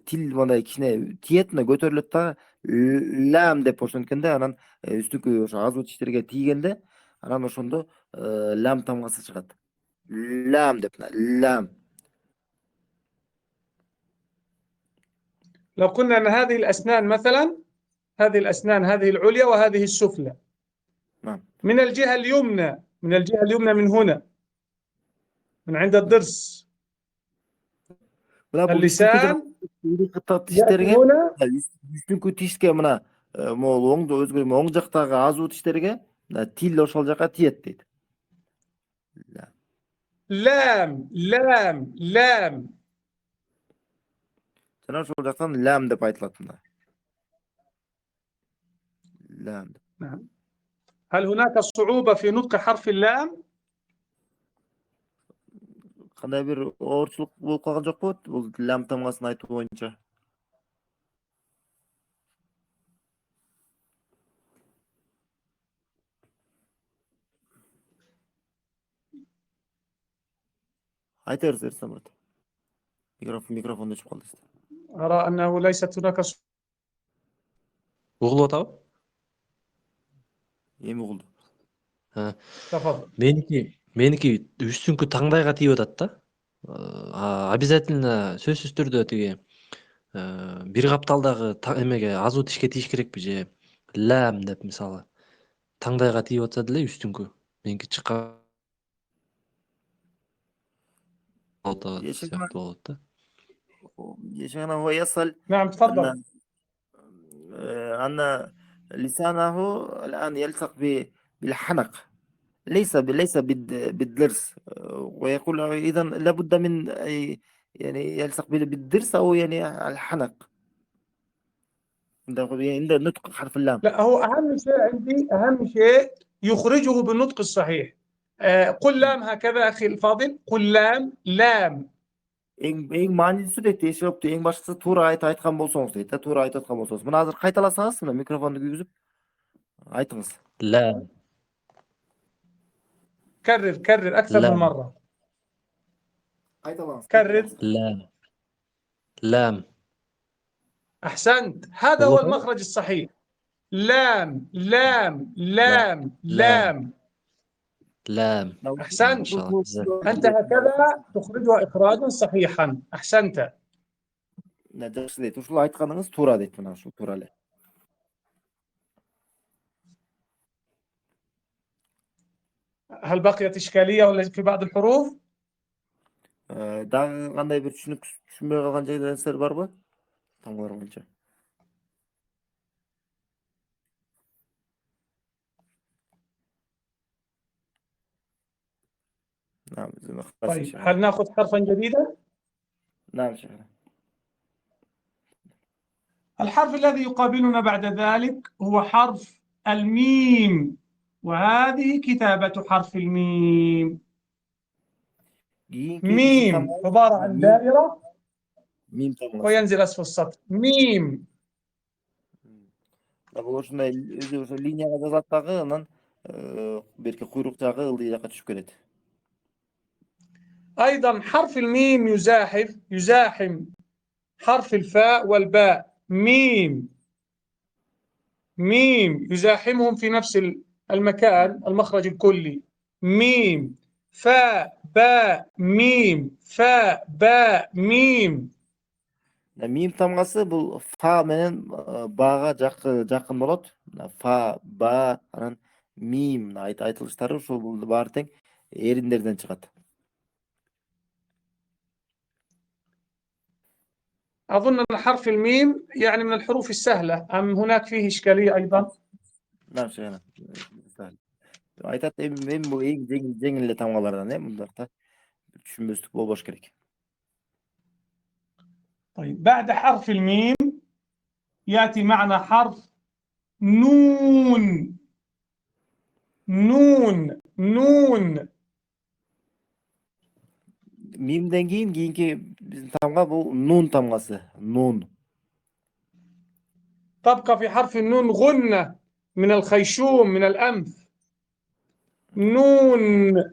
[SPEAKER 2] тил мындай кичине тиет, мына көтөрүлөт дагы лам деп ошенткенде анан үстүңкү ошо азуу тиштерге тийгенде анан ошондо лам тамгасы чыгат. Лам деп лам.
[SPEAKER 1] لو قلنا أن هذه الأسنان مثلا، هذه الأسنان هذه العليا وهذه السفلى،
[SPEAKER 2] نعم.
[SPEAKER 1] من الجهة اليمنى من هنا، من عند الضرس اللسان يأتي هنا
[SPEAKER 2] үстүңкү тишке мына могул оң жактагы азуу тиштерге тил ошол жака тиет дейт.
[SPEAKER 1] لام.
[SPEAKER 2] Жана ошол жактан лам деп айтылат мына. Лам.
[SPEAKER 1] نعم. هل هناك صعوبة في نطق حرف اللام؟
[SPEAKER 2] Кандай бир оорчулук болуп калган жокпу бул лам тамгасын айтуу боюнча? Айта берсеңиз Самат. Микрофон өчүп калды.
[SPEAKER 1] أرى أنه ليست هناك
[SPEAKER 5] Угулуп атабы?
[SPEAKER 2] Эми угулду.
[SPEAKER 1] تفضل.
[SPEAKER 5] Меники үстүңкү таңдайга тийип атат да. Обязательно сөзсүз түрдө тиги бир капталдагы эмеге азуу тишке тийиш керекпи же лам деп мисалы таңдайга тийип атса деле үстүңкү меники чыккан сыяктуу болот да.
[SPEAKER 2] يشانه ويصل
[SPEAKER 1] نعم تفضل.
[SPEAKER 2] أن لسانه الآن يلصق بالحنق ليس بالضرس ويقول إذا لابد من يعني يلصق بالضرس أو يعني الحنق عند نطق حرف اللام.
[SPEAKER 1] لا، هو أهم شيء عندي، أهم شيء يخرجه بالنطق الصحيح. قل لام هكذا أخي الفاضل، قل لام.
[SPEAKER 2] Эң маанилүүсү дейт, эшопту эң башкысы туура айткан болсоңуз дейт, туура айтып аткан болсоңуз. Мына азыр кайталасаңыз, мына микрофонду күйгүзүп айтыңыз.
[SPEAKER 5] لام.
[SPEAKER 1] كرر أكثر من مرة. كرر.
[SPEAKER 5] لام.
[SPEAKER 1] أحسنت، هذا هو المخرج الصحيح. لام. أحسنت، أنت هكذا تخرجها إخراجا صحيحا. أحسنت.
[SPEAKER 2] Жакшы дейт, ушул айтканыңыз туура дейт, мына ушул туура эле.
[SPEAKER 1] هل بقيت إشكالية ولا في بعض الحروف؟
[SPEAKER 2] Дагы кандай бир түшүнбөй калган жерлериңиздер барбы? Таңдар боюнча. نعم.
[SPEAKER 1] طيب، هل ناخذ حرفا جديدا؟
[SPEAKER 2] نعم شيخنا.
[SPEAKER 1] الحرف الذي يقابلنا بعد ذلك هو حرف الميم، وهذه كتابة حرف الميم. ميم عبارة عن دائرة وينزل أسفل السطر. ميم.
[SPEAKER 2] Бул ушундай өзү ошо линияга жазат дагы, анан берки куйрук жагы ылдый жакка түшүп кетет.
[SPEAKER 1] أيضا حرف الميم يزاحم حرف الفاء والباء. ميم يزاحمهم في نفس المكان، المخرج الكلي. ميم فاء باء ميم فاء باء ميم.
[SPEAKER 2] Мим тамгасы бул фа менен бага жакын болот. Фа, ба, анан мим айтылыштары ушул баары тең эриндерден чыгат.
[SPEAKER 1] أظن أن حرف الميم يعني من الحروف السهلة، أم هناك فيه إشكالية أيضا؟
[SPEAKER 2] نعم شيخنا. Айтат эми бул эң жеңил эле тамгалардан, мындакта түшүнбөстүк болбош керек.
[SPEAKER 1] طيب، بعد حرف الميم يأتي معنا حرف نون. نون.
[SPEAKER 2] Мимден кийинки биздин тамга бул нун тамгасы. Нун.
[SPEAKER 1] تبقى في حرف النون غنة من الخيشوم من الأنف. نون.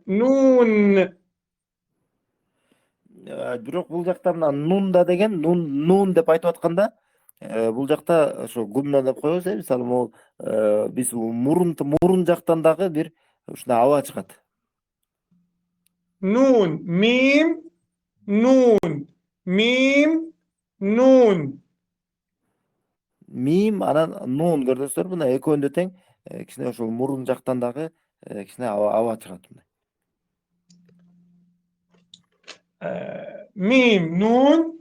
[SPEAKER 2] Бирок бул жакта мына нунда деген нун деп айтып атканда бул жакта ошо гумна деп коебуз, мисалы могу биз мурун жактан дагы бир ушундай аба чыгат.
[SPEAKER 1] نون ميم نون ميم نون.
[SPEAKER 2] Мим анан нун көрдүңүздөр, мына экөөндө тең кичине ошол мурун жактан дагы кичине аба чыгат.
[SPEAKER 1] ميم نون.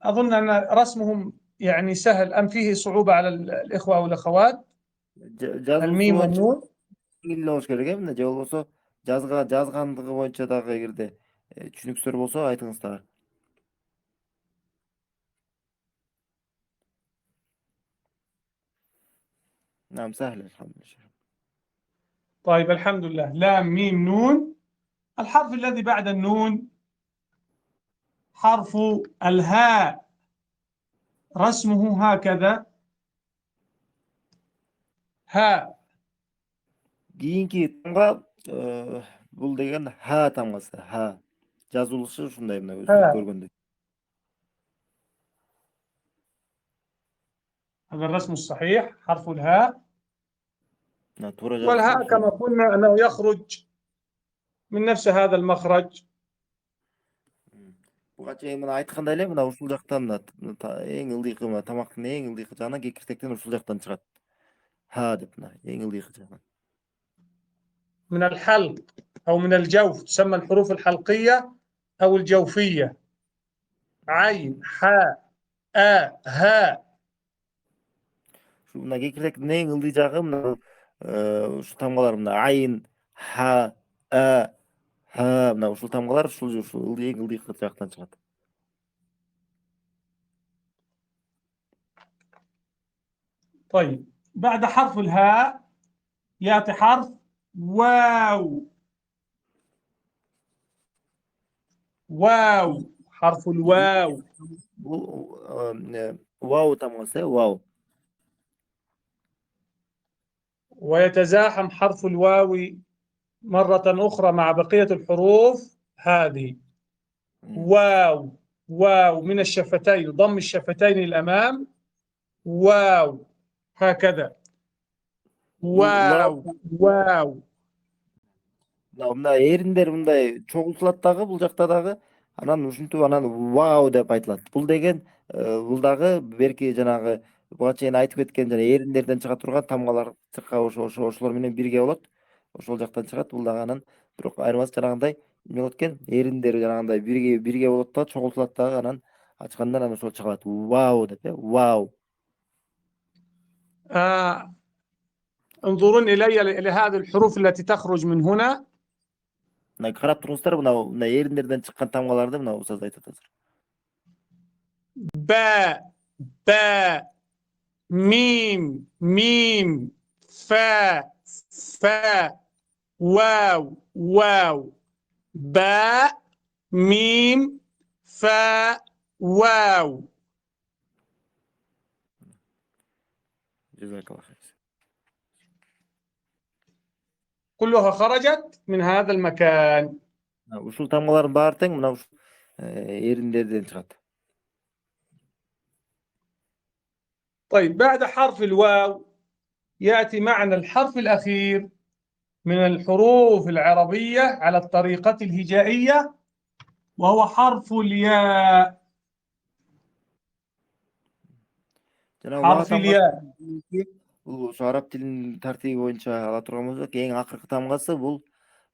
[SPEAKER 1] أظن أن رسمهم يعني سهل أم فيه صعوبة على الإخوة والأخوات؟ الميم والنون
[SPEAKER 2] Болуш керек эмне, же болбосо жазгандыгы боюнча дагы эгерде түшүнүксүздөр болсо айтыңыз дагы. نعم سهل الحمد لله.
[SPEAKER 1] طيب الحمد لله. لام ميم نون. الحرف الذي بعد النون حرف الهاء، رسمه هكذا هاء.
[SPEAKER 2] Кийинки тамга бул деген ха тамгасы. Ха. Жазылышы ушундай мына өзүңүз көргөндөй.
[SPEAKER 1] هذا الرسم الصحيح حرف الهاء.
[SPEAKER 2] Туура
[SPEAKER 1] والهاء
[SPEAKER 2] жазылышы.
[SPEAKER 1] كما قلنا أنه يخرج من نفس هذا المخرج.
[SPEAKER 2] Буга чейин мына айткандай эле, мына ушул жактан эң ылдыйкы, мына тамактын эң ылдыйкы жагынан, кекиртектен ушул жактан чыгат. Ха деп мына эң ылдыйкы жагынан.
[SPEAKER 1] من الحلق أو من الجوف، تسمى الحروف الحلقية أو الجوفية. عين حاء ها.
[SPEAKER 2] Мына кекиртектин эң ылдый жагы мына ушу тамгалар, мына айын, ха, ха, мына ушул тамгалар ушул эң ылдыйкы жактан чыгат.
[SPEAKER 1] طيب بعد حرف الهاء يأتي حرف واو. حرف الواو.
[SPEAKER 2] واو тамгасы, واو.
[SPEAKER 1] ويتزاحم حرف الواو مرة أخرى مع بقية الحروف هذه. واو من الشفتين، ضم الشفتين الأمام. واو هكذا. واو.
[SPEAKER 2] Мына эриндер мындай чогултулат дагы бул жакта дагы, анан ушинтип анан вау деп айтылат. Бул деген бул дагы берки жанагы буга чейин айтып кеткен жана эриндерден чыга турган тамгалар ошолор менен бирге болот. Ошол жактан чыгат. Бул дагы анан бирок айырмасы жанагындай эмне болот экен? Эриндер жанагындай бирге болот да, чогултулат дагы, анан ачканда анан ошол чыгат. Вау деп, вау.
[SPEAKER 1] انظرون إلى هذه الحروف التي تخرج من هنا.
[SPEAKER 2] Мына карап туруңуздар, мына эриндерден чыккан тамгаларды мына устаз айтат азыр.
[SPEAKER 1] با ميم فا واو با ميم فا واو.
[SPEAKER 2] جزاك الله خير.
[SPEAKER 1] كلها خرجت من هذا المكان.
[SPEAKER 2] Ушул тамгалардын баары тең мына ушул эриндерден чыгат.
[SPEAKER 1] طيب بعد حرف الواو يأتي معنا الحرف الأخير من الحروف العربية على الطريقة الهجائية، وهو حرف الياء. حرف الياء.
[SPEAKER 2] Бул араб тилинин тартиби боюнча ала турган болсок, эң акыркы тамгасы бул,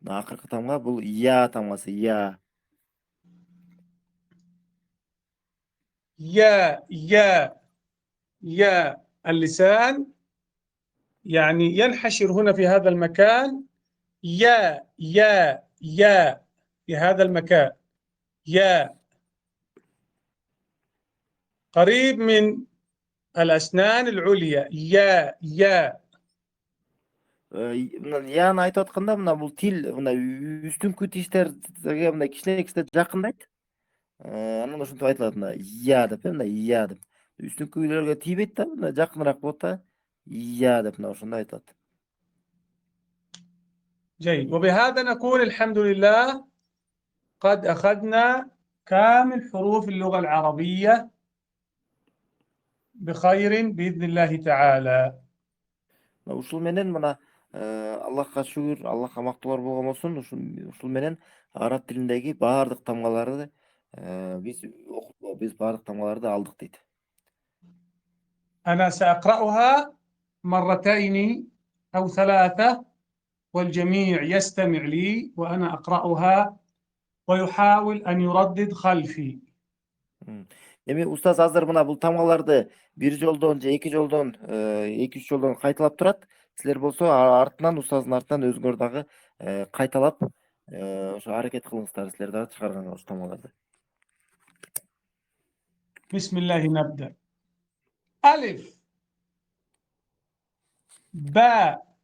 [SPEAKER 2] акыркы тамга бул я тамгасы, я.
[SPEAKER 1] يا اللسان يعني ينحشر هنا في هذا المكان. يا في هذا المكان. يا قريب من الأسنان العليا. يا
[SPEAKER 2] мына яны айтып атканда мына бул тил мына үстүңкү тиштерге мына кичине жакындайт. Анан ошентип айтылат мына я деп, мына я деп. Үстүңкүлөргө тийбейт да, мына жакыныраак болот да. Я деп мына ошондой айтылат.
[SPEAKER 1] جيد. وبهذا نقول الحمد لله قد أخذنا كامل حروف اللغة العربية بخير بإذن الله تعالى.
[SPEAKER 2] Ушул менен мына Аллахка шүгүр, Аллахка мактоолор болгон болсун. Ушул менен араб тилиндеги баардык тамгаларды биз баардык тамгаларды алдык дейт.
[SPEAKER 1] أنا سأقرأها مرتين أو ثلاثة والجميع يستمع لي وأنا أقرأها ويحاول أن يردد خلفي.
[SPEAKER 2] Эми устаз азыр мына бул тамгаларды бир жолдон же эки жолдон, эки үч жолдон кайталап турат. Силер болсо артынан устаздын артынан өзүңөр дагы кайталап ошо аракет кылыңыздар силер дагы чыгарганга ошол тамгаларды.
[SPEAKER 1] بسم الله نبدأ. ألف باء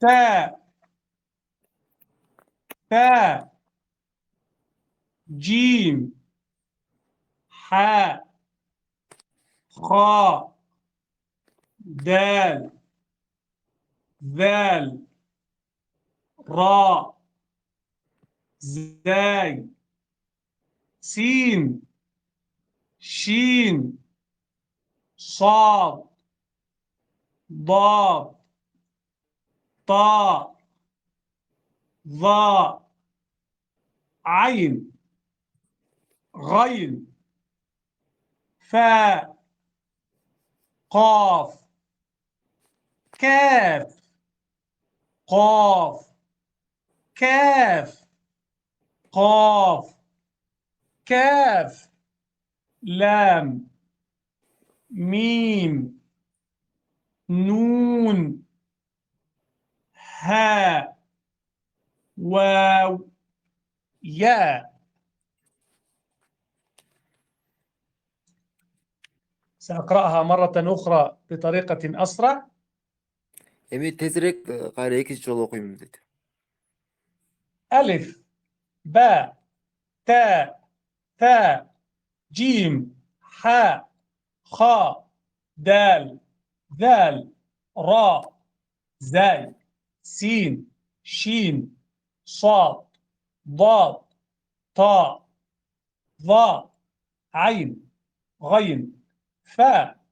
[SPEAKER 1] تاء ثاء جيم حاء خاء دال ذال راء زاي سين شين صاد ضاد طاء ظاء عين غين فاء قاف كاف قاف كاف قاف كاف لام ميم نون هاء واو ياء. سأقرأها مرة أخرى بطريقة أسرع.
[SPEAKER 2] Эми тезирээк кайра экинчи жолу окуйм дейт.
[SPEAKER 1] ألف باء تاء ثاء جيم حاء خاء دال ذال راء زاي سين شين صاد ضاد طاء ظاء عين غين فاء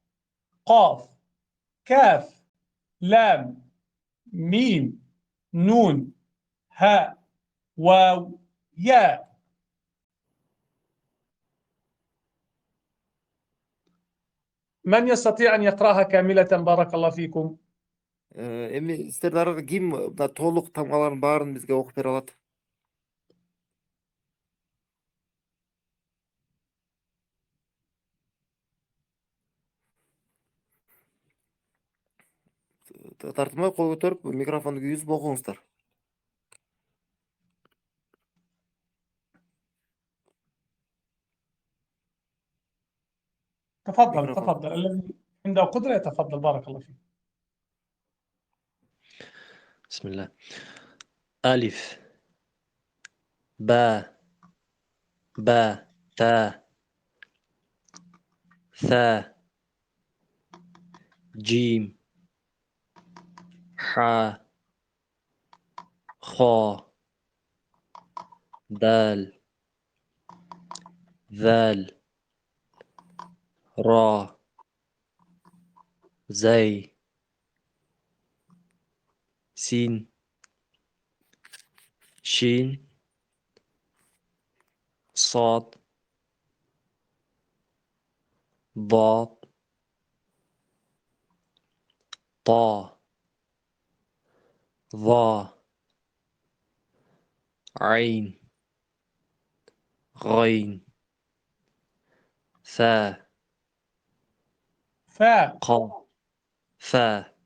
[SPEAKER 1] قاف كاف لام ميم نون هاء واو ياء. من يستطيع أن يقرأها كاملة؟ بارك الله فيكم.
[SPEAKER 2] Эми силер дагы ким мына толук тамгалардын баарын бизге окуп бере алат? Тартынбай кол көтөрүп микрофонду күйгүзүп окуңуздар.
[SPEAKER 1] تفضل تفضل الذي عنده قدرة يتفضل بارك الله فيك.
[SPEAKER 5] بسم الله. ألف باء تاء ثاء جيم حاء خاء دال ذال راء زاي سين شين صاد ضاد طاء ظاء عين غين ثاء
[SPEAKER 1] فاء
[SPEAKER 5] قاف ثاء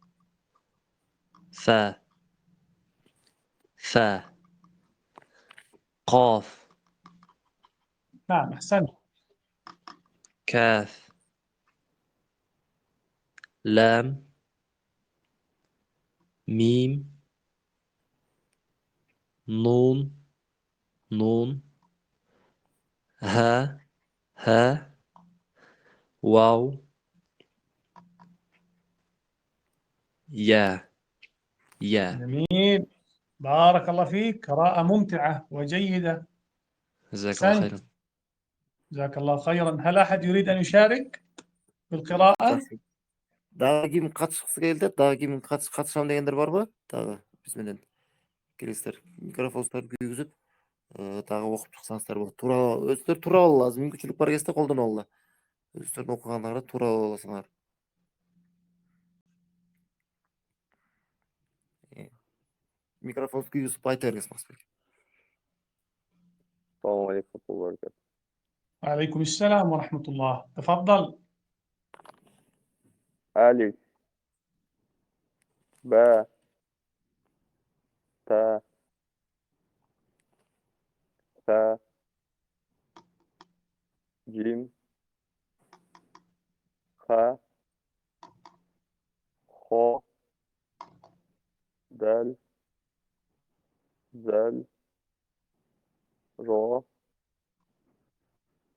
[SPEAKER 5] قاف
[SPEAKER 1] نعم أحسنت.
[SPEAKER 5] كاف لام ميم نون نون ها واو يا
[SPEAKER 1] جميل، بارك الله فيك، قراءة ممتعة وجيدة.
[SPEAKER 5] جزاك الله
[SPEAKER 1] أحسنت،
[SPEAKER 5] خيرا.
[SPEAKER 1] جزاك الله خيرا. هل أحد يريد أن يشارك بالقراءة؟
[SPEAKER 2] Жақсы. Дағы ким қатысқысы келді? Дағы ким қатысамын дегендер бар ма? Дағы бізбенен келесіздер. Микрофонстарды күйгізіп, дағы оқып шықсаңыздар болады. Тура өздері тура ала лазым. Мүмкіншілік бар кезде қолдана алла. Өздерінің оқығандары тура ала аласыңдар. Микрофонды күйгізіп айта беріңіз Мақсбек.
[SPEAKER 6] السلام عليكم ورحمة الله وبركاته.
[SPEAKER 1] وعليكم السلام ورحمة الله، تفضل.
[SPEAKER 6] ألف باء تاء ثاء جيم خاء خاء دال زال را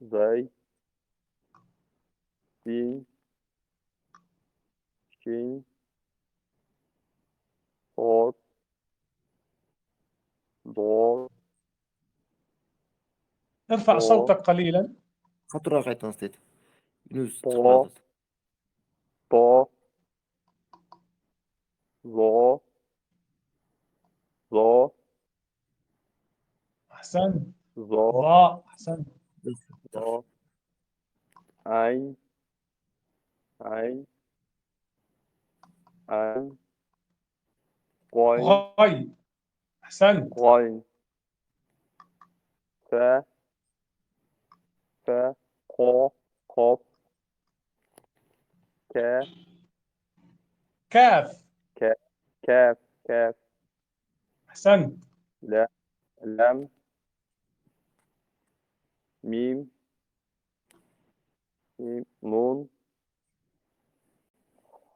[SPEAKER 6] زي سين شين صاد ضاد
[SPEAKER 1] ارفع
[SPEAKER 6] طاء
[SPEAKER 1] صوتك قليلا.
[SPEAKER 2] Қатырақ айтыңыз деді. Үніңіз
[SPEAKER 6] طاء
[SPEAKER 2] шықпай жатады.
[SPEAKER 6] طاء ظا ظا
[SPEAKER 1] أحسنت،
[SPEAKER 6] ظا
[SPEAKER 1] ضاء، أحسنت.
[SPEAKER 6] ظا عين عين عين غين
[SPEAKER 1] غي، أحسنت.
[SPEAKER 6] غين فاء فاء قاف قاف كاف
[SPEAKER 1] كاف،
[SPEAKER 6] كاف كاف
[SPEAKER 1] أحسنت.
[SPEAKER 6] لا لام ميم ميم نون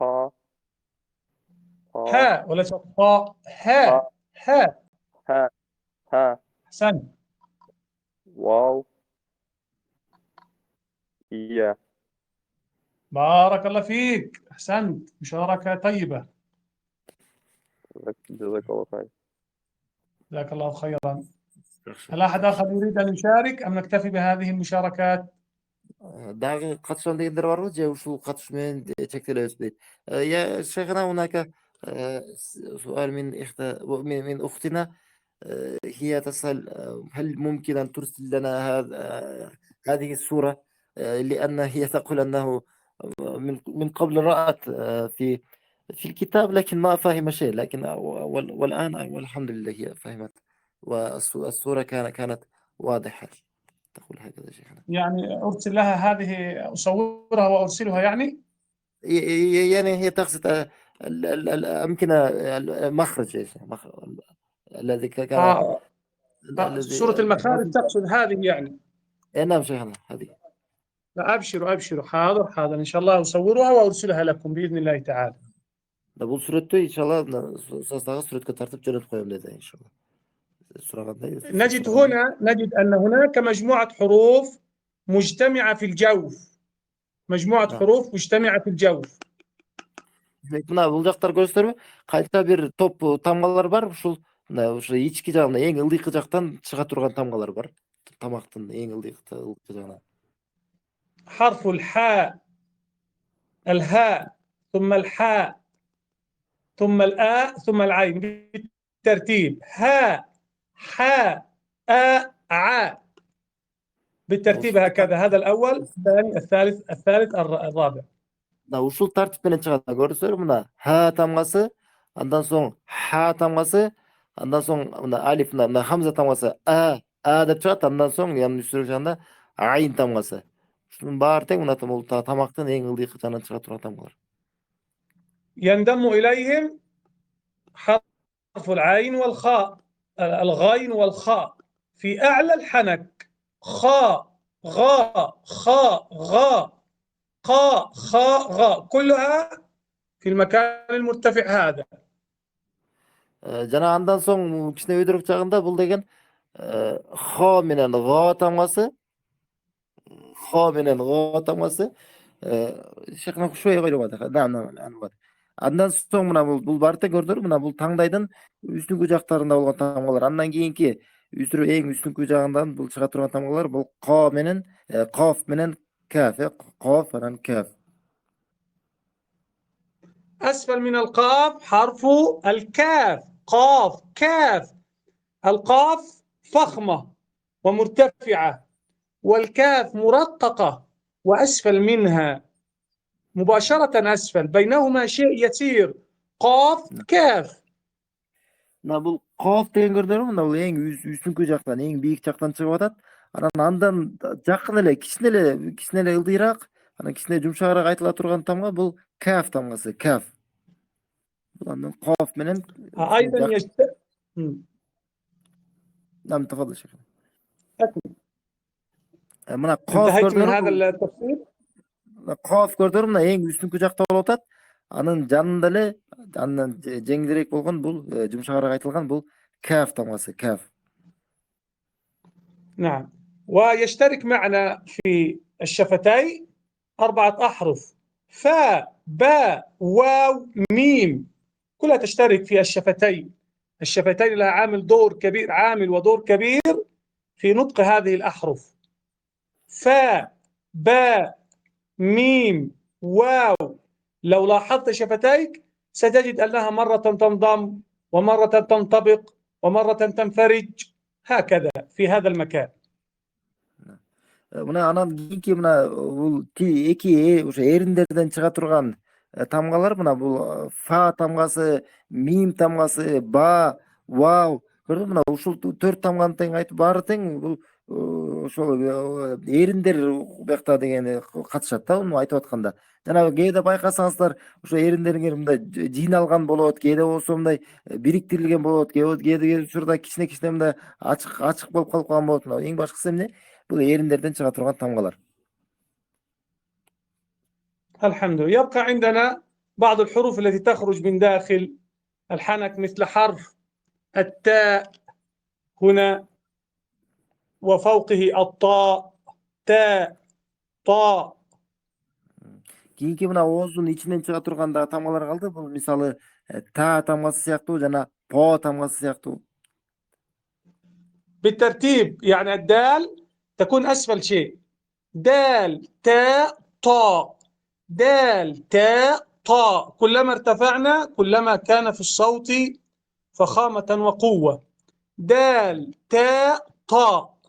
[SPEAKER 6] ها ها
[SPEAKER 1] هاء وليس طاء، هاء هاء،
[SPEAKER 6] ها ها
[SPEAKER 1] أحسنت.
[SPEAKER 6] واو يا
[SPEAKER 1] بارك الله فيك، أحسنت، مشاركة طيبة،
[SPEAKER 6] جزاك الله خير.
[SPEAKER 1] جزاك الله خيرا. هل أحد آخر يريد أن يشارك أم نكتفي بهذه المشاركات؟
[SPEAKER 2] Дағы қатысамын дегендер бар ма? Же ушул қатысумен чектелебиз дейт. يا شيخنا هناك سؤال من أختنا. هي تسأل هل ممكن أن ترسل لنا هذه الصورة، لأن هي تقول أنه من قبل رأت في الكتاب لكن ما فهم شيء، لكن والآن والحمد لله هي فهمت والصورة كانت واضحة. تقول هكذا شيخنا.
[SPEAKER 1] يعني أرسل لها هذه، أصورها وأرسلها يعني؟
[SPEAKER 2] يعني هي تقصد الأمكنة، المخرج يا شيخ، الذي كان
[SPEAKER 1] سورة المخارج تقصد هذه يعني؟
[SPEAKER 2] نعم شيخنا هذه.
[SPEAKER 1] لا، أبشروا أبشروا، حاضر حاضر، إن شاء الله أصورها وأرسلها لكم بإذن الله تعالى.
[SPEAKER 2] Бұл суретті иншалла состағы суретке тартып жөнөтүп коем деді иншалла.
[SPEAKER 1] نجد أن هناك مجموعة حروف مجتمعة في الجوف، مجموعة حروف مجتمعة في الجوف.
[SPEAKER 2] Мына бул жактар көрсөтөрбү? Кайта бир топ тамгалар бар. Ушул ушу ички жагына, эң ылдыйкы жактан чыга турган тамгалар бар. Тамактын эң ылдыйкы жагына.
[SPEAKER 1] حرف الحاء، الهاء، ثم الحاء، ثم الآ، ثم العين بالترتيب. هاء حاء آ ع بالترتيب هكذا. هذا الأول، الثاني، الثالث الرابع.
[SPEAKER 2] Ушул тартип менен чыгат. Көрсөтөр мына ха тамгасы, андан соң ха тамгасы, андан соң мына алиф, мына хамза тамгасы а деп чыгат, андан соң яны үстүрүк жагында айн тамгасы. Ушунун баары тең мына тамактын эң ылдыйкы жагынан чыга турган тамгалар.
[SPEAKER 1] يندم إليهم حرف العين والخاء، الغين والخاء في أعلى الحنك، خاء غاء خاء غاء قاء خاء غاء، كلها في المكان المرتفع هذا.
[SPEAKER 2] Жана андан соң кичине өйдөрөк жагында бул деген хо менен го тамгасы, шакна кушуй койбойт. Андан соң мына бул бар экен, көрдүңөрбү? Мына бул таңдайдын үстүнкү жактарында болгон тамгалар. Андан кийинки эң үстүнкү жагынан бул чыга турган тамгалар бул коф менен каф, коф анан каф.
[SPEAKER 1] أسفل من القاف حرف الكاف، قاف كاف. القاف فخمة ومرتفعة، والكاف مرققة وأسفل منها مباشرة أسفل، بينهما شيء يسير. قاف كاف.
[SPEAKER 2] Мына бул коф деген көрдүңөрбү? Мына бул эң үстүнкү жактан, эң бийик жактан чыгып атат. Андан жакын эле, кичине эле ылдыйраак, анан кичине жумшагыраак айтыла турган тамга бул каф тамгасы, каф. Бул андан коф менен
[SPEAKER 1] أيضا
[SPEAKER 2] نعم تفضل شيخ.
[SPEAKER 1] أكمل.
[SPEAKER 2] мына коф
[SPEAKER 1] انتهيت من هذا
[SPEAKER 2] көрдүңөрбү?
[SPEAKER 1] التفسير؟
[SPEAKER 2] Коф көрдүңөрбү? Мына эң үстүнкү жакта болуп атат. Анын жанында эле андан жеңилирээк болгон бул жумшагыраак айтылган бул каф тамгасы, каф.
[SPEAKER 1] نعم. ويشترك معنا في الشفتين 4 أحرف: فاء، باء، واو، ميم، كلها تشترك في الشفتين. الشفتين لها عامل ودور كبير في نطق هذه الأحرف: فاء، باء، ميم، واو. لو لاحظت شفتيك ستجد أنها مرة تنضم ومرة تنطبق ومرة تنفرج، هكذا في هذا المكان.
[SPEAKER 2] Мына анан кийинки мына бул эки ошо эриндерден чыга турган тамгалар, мына бул фа тамгасы, мим тамгасы, ба, вау. Көрдүңбү? Мына ушул 4 тамганын тең айтып баары тең бул ошол эриндер буякта деген катышат да муну айтып атканда. Жанагы кээде байкасаңыздар ошо эриндериңер мындай жыйналган болот, кээде болсо мындай бириктирилген болот, кээде учурда кичине мындай ачык болуп калып калган болот. Эң башкысы эмне? Бул эриндерден чыга турган тамгалар.
[SPEAKER 1] الحمد لله. يبقى عندنا بعض الحروف التي تخرج من داخل الحنك مثل حرف التاء هنا، وفوقه الطاء، تاء، طاء.
[SPEAKER 2] Кийинки мына ооздун ичинен чыга турган дагы тамгалар калды. Бул мисалы та тамгасы сыяктуу жана по тамгасы сыяктуу.
[SPEAKER 1] بالترتيب يعني الدال تكون أسفل شيء: دال، تاء، طاء، دال، تاء، طاء. كلما ارتفعنا كلما كان في الصوت فخامة وقوة. دال، تاء، طاء.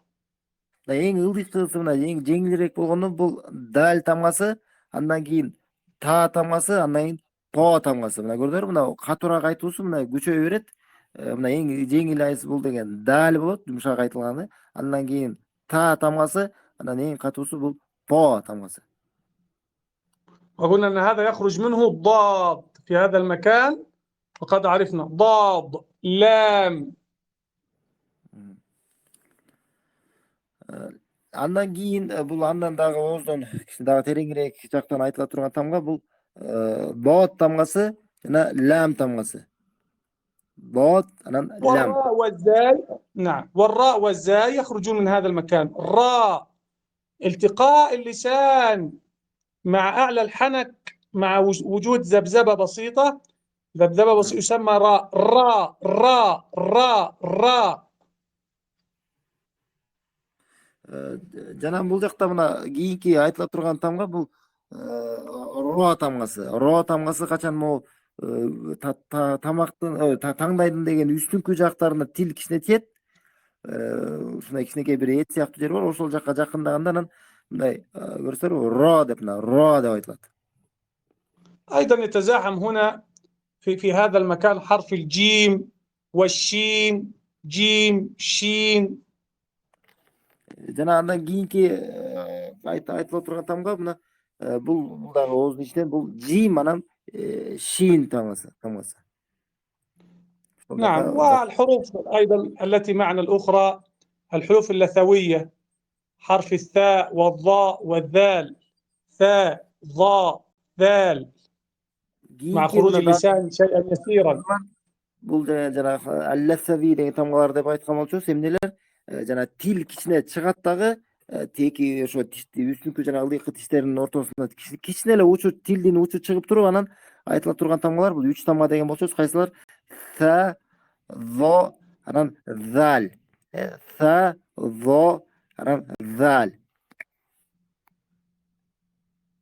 [SPEAKER 2] Эң ылдыйкысы мына эң жеңилирээк болгону бул дал тамгасы, андан кийин та тамгасы, андан кийин по тамгасы. Мына көрдүңөрбү? Мына катуураак айтуусу мына күчөйө берет. Мына эң жеңил айсы бул деген дал болот, жумшак айтылганы. Андан кийин та тамгасы, андан эң катуусу бул по тамгасы.
[SPEAKER 1] وقلنا أن هذا يخرج منه الضاد في هذا المكان، وقد عرفنا ضاد، لام.
[SPEAKER 2] Андан кийин бул андан дагы ооздон дагы тереңирээк жактан айтыла турган тамга бул бот тамгасы жана лам тамгасы. بوت أنا لام.
[SPEAKER 1] والراء والزاي، نعم، والراء والزاي يخرجون من هذا المكان. راء، التقاء اللسان مع أعلى الحنك مع وجود ذبذبة بسيطة، يسمى راء. راء راء راء راء.
[SPEAKER 2] Жанам бул жакта мына кийинки айтыла турган тамга бул ро тамгасы. Ро тамгасы качан могу тамактын таңдайдын деген үстүнкү жактарына тил кичине тиет. Ушундай кичинекей бир эт сыяктуу жери бар. Ошол жакка жакындаганда анан мындай көрсөңөр ро деп айтылат.
[SPEAKER 1] أيضا يتزاحم هنا في هذا المكان حرف الجيم والشين، جيم، شين.
[SPEAKER 2] Жана андан кийинки айтыла турган тамга мына бул дагы ооздун ичинен бул жим анан шин тамгасы.
[SPEAKER 1] نعم، والحروف أيضا التي معنا الأخرى الحروف اللثوية: حرف الثاء والضاء والذال، ثاء، ضاء، ذال، مع خروج اللسان شيئا يسيرا.
[SPEAKER 2] бул жанагы алласави деген тамгалар деп айткан болчубуз. Эмнелер жана тил кичине чыгат дагы теки ошо үстүнкү жанагы ылдыйкы тиштердин ортосунда кичине эле учу тилдин учу чыгып туруп анан айтыла турган тамгалар бул 3 тамга деген болчубуз. Кайсылар? Са, зо, анан заль. Са, зо, анан заль.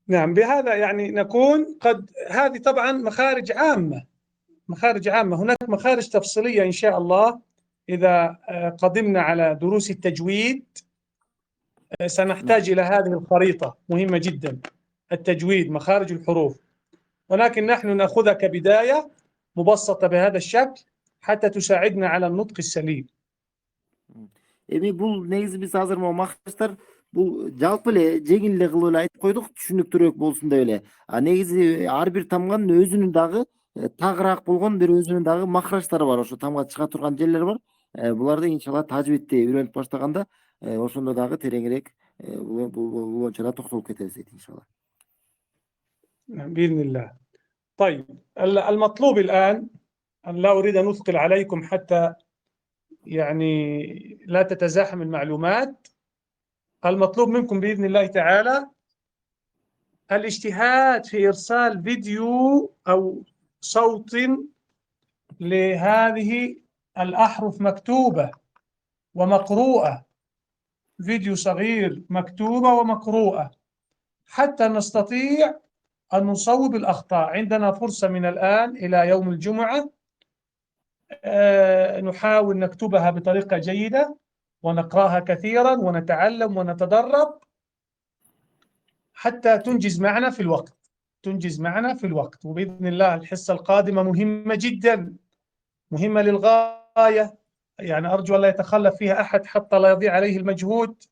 [SPEAKER 1] نعم، بهذا يعني نكون قد هذه طبعا مخارج عامة، مخارج عامة. هناك مخارج تفصيلية إن شاء الله إذا قدمنا على دروس التجويد سنحتاج إلى هذه الخريطة، مهمة جدا، التجويد، مخارج الحروف. ولكن نحن نأخذها كبداية مبسطة بهذا الشكل حتى تساعدنا على النطق السليم.
[SPEAKER 2] Эми бул негизи биз азыр могу максаттар бул жалпы эле жеңил эле кылып эле айтып койдук, түшүнүктүүрөөк болсун деп эле. А негизи ар бир тамганын өзүнүн дагы тагыраак болгон бир өзүнүн дагы махраштары бар. Ошо тамга чыга турган жерлер бар. Буларды иншалла тажвидти үйрөнүп баштаганда ошондо дагы тереңирээк бул боюнча да токтолуп кетебиз дейт иншалла.
[SPEAKER 1] بإذن الله. طيب، المطلوب الآن أن لا أريد أن أثقل عليكم حتى يعني لا تتزاحم المعلومات. المطلوب منكم بإذن الله تعالى الاجتهاد في إرسال فيديو أو صوت لهذه الأحرف مكتوبة ومقروءة، فيديو صغير مكتوبة ومقروءة حتى نستطيع أن نصوب الأخطاء. عندنا فرصة من الآن إلى يوم الجمعة نحاول نكتبها بطريقة جيدة ونقرأها كثيرا ونتعلم ونتدرب حتى تنجز معنا في الوقت، تنجز معنا في الوقت. وبإذن الله الحصة القادمة مهمة جدا، مهمة للغاية، يعني أرجو أن لا يتخلف فيها أحد حتى لا يضيع عليه المجهود.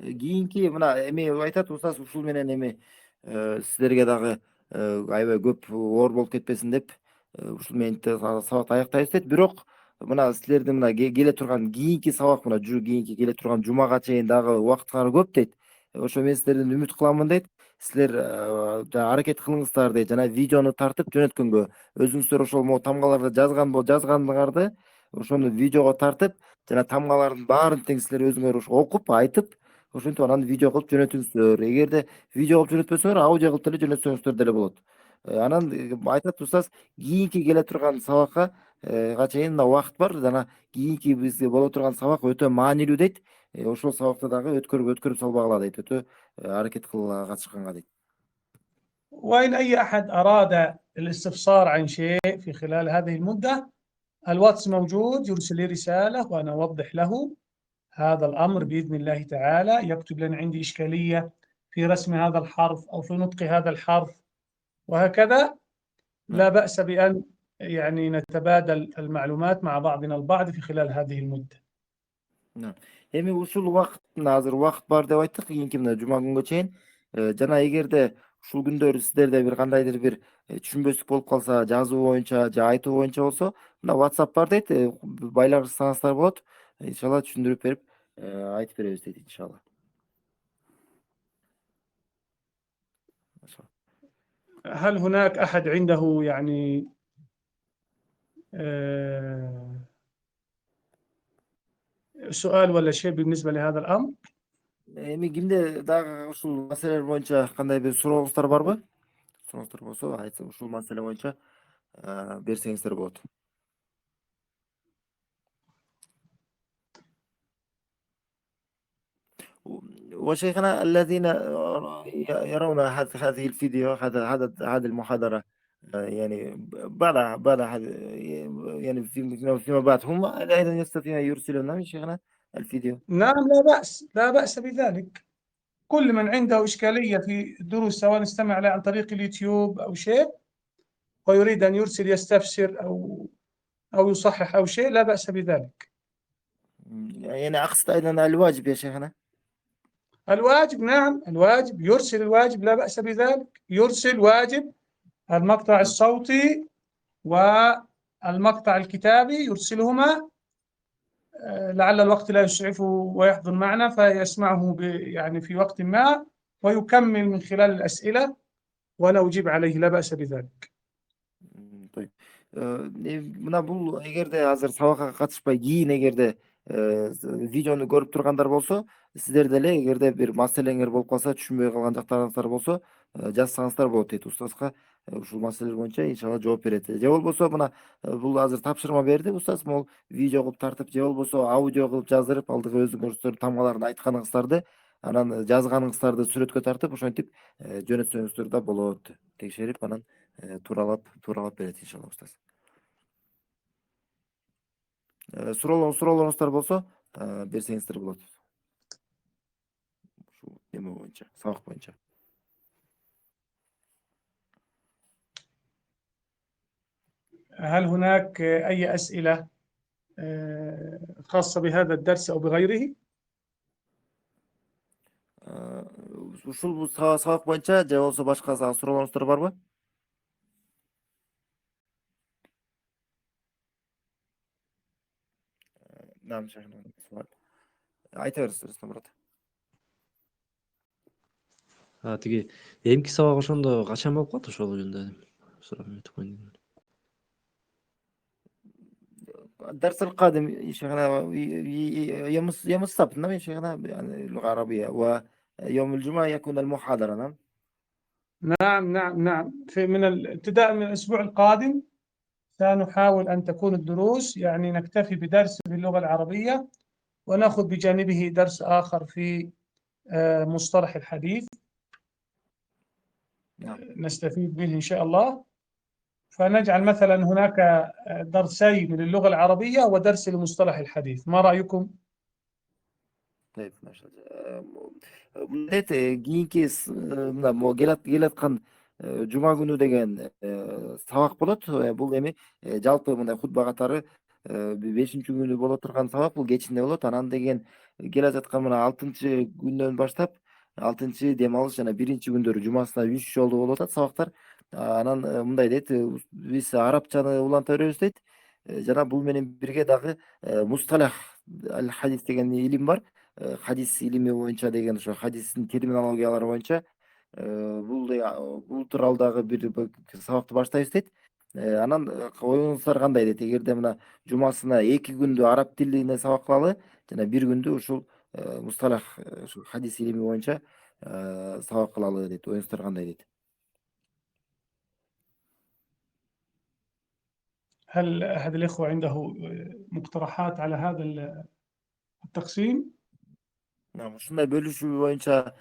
[SPEAKER 2] Кийинки мына эме айтат устаз ушул менен эме сиздерге дагы аябай көп оор болуп кетпесин деп ушул менен сабакты аяктайбыз дейт. Бирок мына силердин мына келе турган кийинки сабак мына кийинки келе турган жумага чейин дагы убактыңар көп дейт. Ошо мен силерден үмүт кыламын дейт. Силер аракет кылыңыздар дейт. Жана видеону тартып жөнөткөнгө өзүңүздөр ошол могу тамгаларды жазгандыгарды ошону видеого тартып жана тамгалардын баарын тең силер өзүңөр окуп айтып ошентип анан видео кылып жөнөтүңүздөр. Эгерде видео кылып жөнөтпөсөңөр аудио кылып деле жөнөтсөңүздөр деле болот. Анан айтат устаз кийинки келе турган сабакка чейин мына убакыт бар. Жана кийинки бизге боло турган сабак өтө маанилүү дейт. Ошол сабакты дагы өткөрүп салбагыла дейт. Өтө аракет кылгыла катышканга дейт.
[SPEAKER 1] وإن أي أحد أراد الاستفسار عن شيء في خلال هذه المدة الواتس موجود، يرسل لي رسالة وأنا أوضح له هذا الأمر بإذن الله تعالى. يكتب لنا عندي إشكالية في رسم هذا الحرف أو في نطق هذا الحرف وهكذا، لا بأس بأن يعني نتبادل المعلومات مع بعضنا البعض في خلال هذه المدة.
[SPEAKER 2] Эми ушул убакыттын азыр убакыт бар деп айттык, кийинки мына жума күнгө чейин. Жана эгерде ушул күндөр сиздерде бир кандайдыр бир түшүнбөстүк болуп калса, жазуу боюнча же айтуу боюнча болсо, мына WhatsApp бар дейт, байланышсаңыздар болот. Иншалла түшүндүрүп берип айтып беребиз дейт иншалла.
[SPEAKER 1] هل هناك أحد عنده يعني سؤال ولا شيء بالنسبة لهذا الأمر؟
[SPEAKER 2] Эми кимде дагы ушул маселелер боюнча кандай бир сурооңуздар барбы? Сурооңуздар болсо, айтса ушул маселе боюнча берсеңиздер болот. وشيخنا الذين يرون هذه الفيديو هذا المحاضرة يعني بعد يعني فيما بعد هم أيضا يستطيعون يرسلون شيخنا الفيديو.
[SPEAKER 1] نعم، لا بأس بذلك. كل من عنده إشكالية في الدروس سواء استمع عن طريق اليوتيوب أو شيء ويريد أن يرسل يستفسر أو يصحح أو شيء لا بأس بذلك.
[SPEAKER 2] يعني أقصد أيضا الواجب يا شيخنا.
[SPEAKER 1] الواجب، نعم الواجب، يرسل الواجب لا بأس بذلك. يرسل واجب المقطع الصوتي والمقطع الكتابي يرسلهما، لعل الوقت لا يسعفه ويحضر معنا فيسمعه يعني في وقت ما ويكمل من خلال الأسئلة ولا أجيب عليه، لا بأس بذلك.
[SPEAKER 2] Toy. Мына бул эгерде азыр сабакка катышпай кийин эгерде видеону көрүп тургандар болсо, сиздер деле эгерде бир маселеңер болуп калса, түшүнбөй калган жактарыңыздар болсо, жазсаңыздар болот дейт. Устазга ушул маселелер боюнча иншалла жооп берет. Же болбосо мына бул азыр тапшырма берди устаз, могул видео кылып тартып, же болбосо аудио кылып жаздырып, алдыга өзүңүздөрдүн тамгаларын айтканыңыздарды, анан жазганыңыздарды сүрөткө тартып, ошентип жөнөтсөңүздөр да болот. Текшерип, анан тууралап берет иншалла устаз. Суроолоруңуздар болсо, берсеңиздер болот. Ушул неме боюнча, сабак боюнча.
[SPEAKER 1] هل هناك أي أسئلة خاصة بهذا الدرس أو بغيره؟
[SPEAKER 2] Ушул сабак боюнча же болбосо башка суроолоруңуздар барбы? Nam şehrinde var. Ayta берсиңер Рустам брат.
[SPEAKER 5] Тиги эмки сабак ошондо качан болуп калат ошол жөнүндө сурап өтүп коеюн.
[SPEAKER 2] الدرس القادم شيخنا يوم السبت، نعم شيخنا، يعني اللغة العربية، ويوم الجمعة يكون المحاضرة. نعم.
[SPEAKER 1] نعم. من ابتداء من الأسبوع القادم سنحاول أن تكون الدروس، يعني نكتفي بدرس باللغة العربية ونأخذ بجانبه درس آخر في مصطلح الحديث.
[SPEAKER 2] نعم.
[SPEAKER 1] نستفيد منه إن شاء الله، فنجعل مثلا هناك درسين للغة العربية ودرس لمصطلح الحديث. ما رأيكم؟
[SPEAKER 2] طيب ما شاء الله. Мындайт, кийинки мына могу келаткан жума күнү деген сабак болот. Бул эми жалпы мындай хутба катары 5-нчи күнү боло турган сабак, бул кечинде болот. Анан деген келе жаткан мына 6-нчы күндөн баштап, 6-нчы дем алыш жана 1-нчи күндөрү жумасына 3 жолу болуп атат сабактар. Анан мындай дейт, биз арабчаны уланта беребиз дейт. Жана бул менен бирге дагы мусталах аль-хадис деген илим бар. Хадис илими боюнча деген, ошо хадистин терминологиялары боюнча бул тууралуу дагы бир сабакты баштайбыз дейт. Анан оюңуздар кандай дейт? Эгерде мына жумасына 2 күндү араб тилине сабак кылалы, жана 1 күндү ушул мусталах ушул хадис илими боюнча сабак кылалы дейт. Оюңуздар кандай дейт?
[SPEAKER 1] هل أحد الإخوة عنده مقترحات على هذا التقسيم؟
[SPEAKER 2] Ушундай бөлүшүү боюнча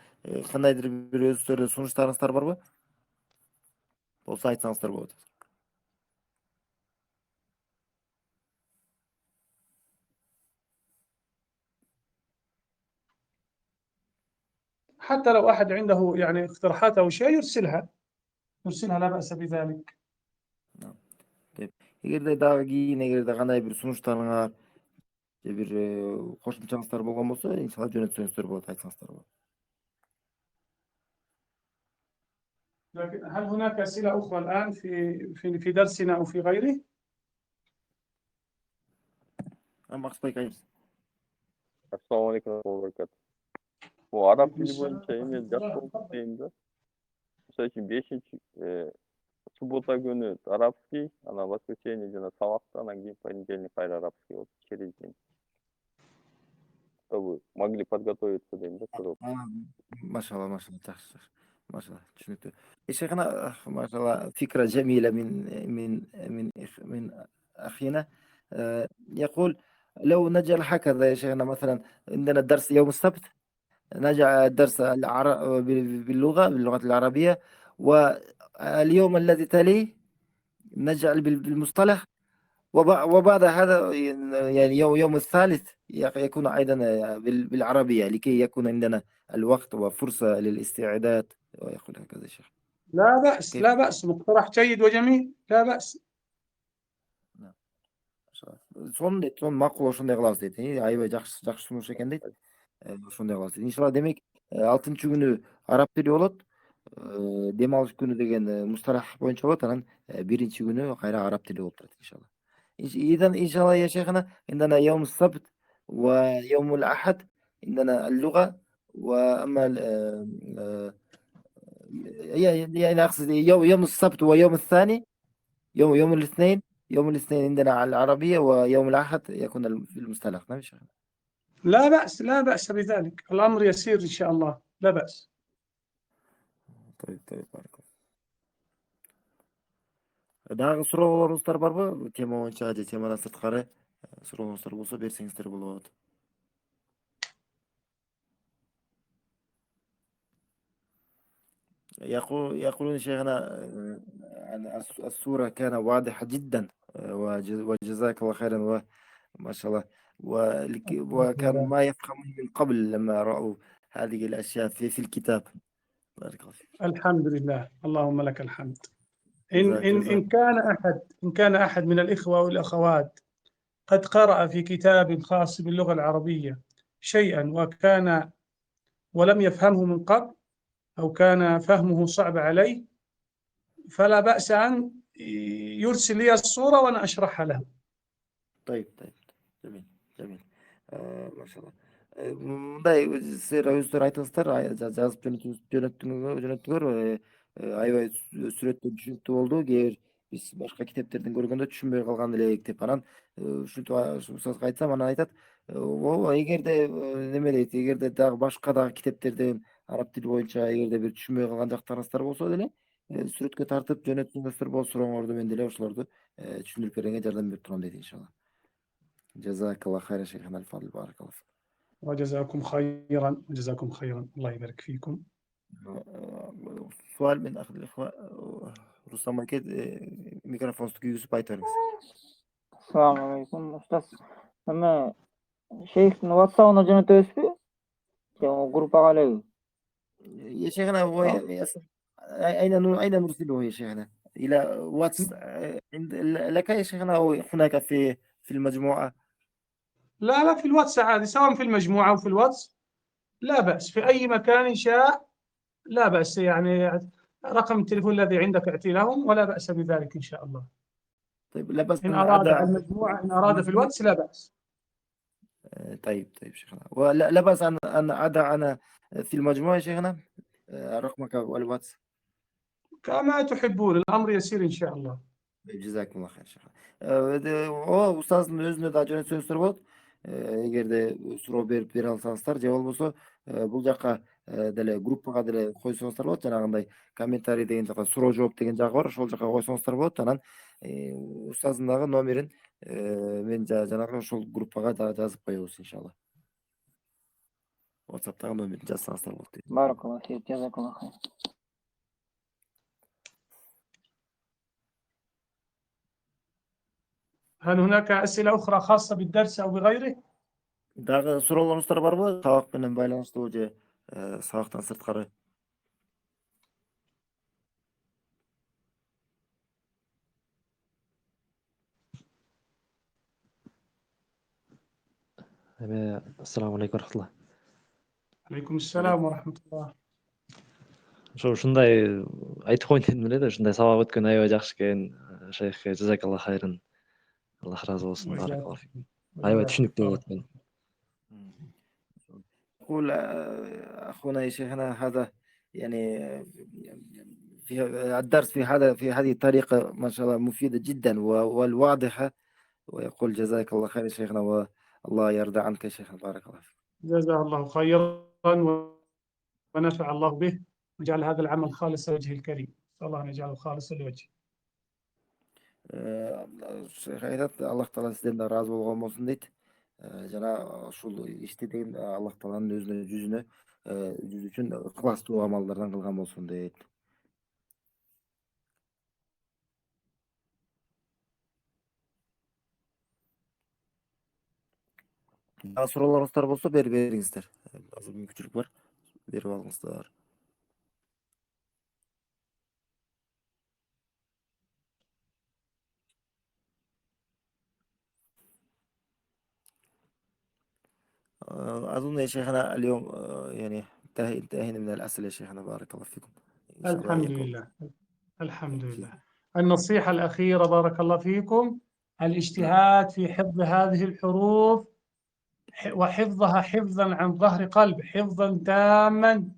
[SPEAKER 2] кандайдыр бир өзүңүздөрдүн сунуштарыңыздар барбы? Болсо айтсаңыздар болот.
[SPEAKER 1] حتى لو أحد عنده يعني اقتراحات أو شيء يرسلها لا بأس بذلك.
[SPEAKER 2] Эгерде дагы кийин эгерде кандай бир сунуштарыңар же бир кошумчаңыздар болгон болсо, иншалла жөнөтсөңүздөр болот, айтсаңыздар болот.
[SPEAKER 1] لكن هل هناك أسئلة أخرى الآن في درسنا أو في غيره؟
[SPEAKER 6] Assalamu alaikum wa barakatuh. Bu Arap dili boyunca yine ders okuyduğumda mesela için 5-нчи суббота күнү арабский, ана воскресенье жана сабакта, анан кийин понедельник кайра арабский болот через день. Чтобы могли подготовиться дейм да.
[SPEAKER 2] Машалла, жакшы. Машалла, түшүнүктүү. Шейхана, машалла, фикра جميلة من أخينا. يقول لو نجعل هكذا يا شيخنا، مثلا عندنا الدرس يوم السبت، نجعل الدرس باللغة العربية، واليوم الذي تليه نجعل بالمصطلح، وبعد هذا يعني يوم الثالث يكون أيضا بالعربية، لكي يكون عندنا الوقت وفرصة للاستعداد. ويقول هكذا شيخ.
[SPEAKER 1] لا بأس، مقترح جيد وجميل، لا بأس.
[SPEAKER 2] Son макул ошондой кылабыз дейт. Аябай жакшы сунуш экен дейт. Ошондой кылабыз дейт. Иншалла, демек 6-нчы күнү араб тили болот. Дем алыш күнү деген мусталах боюнча болот. Анан 1-нчи күнү кайра араб тили болуп турат иншалла. إذا إن شاء الله يا شيخنا عندنا يوم السبت ويوم الأحد عندنا اللغة، وأما يعني أقصد يوم السبت ويوم الثاني يوم الاثنين. يوم الاثنين عندنا على العربية، ويوم الأحد يكون في المصطلح. نعم يا شيخنا.
[SPEAKER 1] لا بأس، لا بأس بذلك، الأمر يسير إن شاء الله، لا بأس.
[SPEAKER 2] طيب بارك الله. Дагы суроолоруңуздар барбы? Тема боюнча же темадан сырткары сурооңуздар болсо берсеңиздер болот. يقولون شيخنا أن الصورة كان واضحة جدا، وجزاك الله خيرا، وما شاء الله. وكانوا ما يفهمون من قبل لما رأوا هذه الأشياء في الكتاب. بارك الله فيك.
[SPEAKER 1] الحمد لله، اللهم لك الحمد.
[SPEAKER 2] جزاك
[SPEAKER 1] إن كان أحد من الإخوة والأخوات قد قرأ في كتاب خاص باللغة العربية شيئا ولم يفهمه من قبل، أو كان فهمه صعب عليه، فلا بأس أن يرسل لي الصورة وأنا أشرحها له.
[SPEAKER 2] طيب جميل. ما شاء الله. мындай өздөрү айтыңыздар, жазып жөнөттүңөр. Аябай сүрөттөр түшүнүктүү болду. Кээ бир биз башка китептерден көргөндө түшүнбөй калган элек деп, анан ушинтип ушуга айтсам, анан айтат, эгерде неме дейт, эгерде дагы башка дагы китептерден араб тили боюнча эгерде бир түшүнбөй калган жактарыңыздар болсо деле сүрөткө тартып жөнөттүңүздөр болсо, сурооңорду мен деле ошолорду түшүндүрүп берүүгө жардам берип турам дейт иншалlah. جزاك الله خير يا شيخنا الفاضل، بارك الله فيك.
[SPEAKER 1] وجزاكم خيرا، وجزاكم خيرا، الله يبارك فيكم.
[SPEAKER 2] سؤال من أخذ الإخوة رستم أكيد. ميكروفون ستوكيوس بايترنس.
[SPEAKER 7] السلام عليكم أستاذ. أما شيخ واتساب جنة تسبي جروب عليه
[SPEAKER 2] يا شيخنا هو أين نرسله يا شيخنا؟ إلى واتس عند لك يا شيخنا، أو هناك في المجموعة؟
[SPEAKER 1] لا في الواتس عادي، سواء في المجموعة أو في الواتس، لا بأس، في أي مكان شاء لا بأس. يعني رقم التليفون الذي عندك اعطي لهم، ولا بأس بذلك إن شاء الله.
[SPEAKER 2] طيب لا بأس.
[SPEAKER 1] إن أراد على المجموعة، إن أراد في الواتس لا بأس.
[SPEAKER 2] طيب شيخنا، ولا لا بأس أن أضع أنا في المجموعة شيخنا رقمك والواتس
[SPEAKER 1] كما تحبون، الأمر يسير إن شاء الله.
[SPEAKER 2] جزاكم الله خير شيخنا. Устаздын өзүнө да жөнөтсөңүздөр болот. Эгерде суроо бере алсаңыздар, же болбосо бул жака деле группага деле койсоңуздар болот. Жанагындай комментарий деген жака суроо жооп деген жагы бар, ошол жака койсоңуздар болот. Анан устаздын дагы номерин мен жанагы ошол группага жазып коебуз иншалла. WhatsApp'тагы номерин жазсаңыздар болот.
[SPEAKER 7] بارك الله فيك، جزاك الله خير.
[SPEAKER 1] هل هناك أسئلة أخرى خاصة بالدرس أو بغيره؟
[SPEAKER 2] Дагы суроолоруңуздар барбы? Сабак менен байланыштуу же сабактан сырткары?
[SPEAKER 5] Assalamu alaikum warahmatullah.
[SPEAKER 1] عليكم السلام ورحمة الله.
[SPEAKER 5] Ушундай айтып коеюн дедим эле да, ушундай сабак өткөн аябай жакшы экен. Шейх, жазакалла хайрын. Аллах разы болсун. Баракаллах фик. Аябай түшүнүктүү болот экен.
[SPEAKER 2] يقول أخونا يا شيخنا هذا يعني في الدرس في هذه الطريقة ما شاء الله مفيدة جدا والواضحة، ويقول جزاك الله خير يا شيخنا، والله يرضى عنك يا شيخنا. بارك الله فيك.
[SPEAKER 1] جزاه الله خيرا ونفع الله به، وجعل هذا العمل خالص لوجهه الكريم. نسأل الله أن يجعله خالصا لوجهه.
[SPEAKER 2] Шейх айтат, Аллах Таала сизден да разы болгон болсун дейт. Жана ушул ишти деген Аллах Тааланын жүзүнө жүз үчүн ыкыластуу амалдардан кылган болсун дейт. Дагы суроолоруңуздар болсо бериңиздер. Азыр мүмкүнчүлүк бар. Берип алыңыздар. أظن يا شيخنا اليوم يعني انتهينا من الأسئلة يا شيخنا. بارك الله فيكم. إن شاء الله
[SPEAKER 1] الحمد
[SPEAKER 2] يكون.
[SPEAKER 1] لله، الحمد لله. النصيحة الأخيرة بارك الله فيكم، الاجتهاد في حفظ هذه الحروف وحفظها حفظا عن ظهر قلب، حفظا تاما،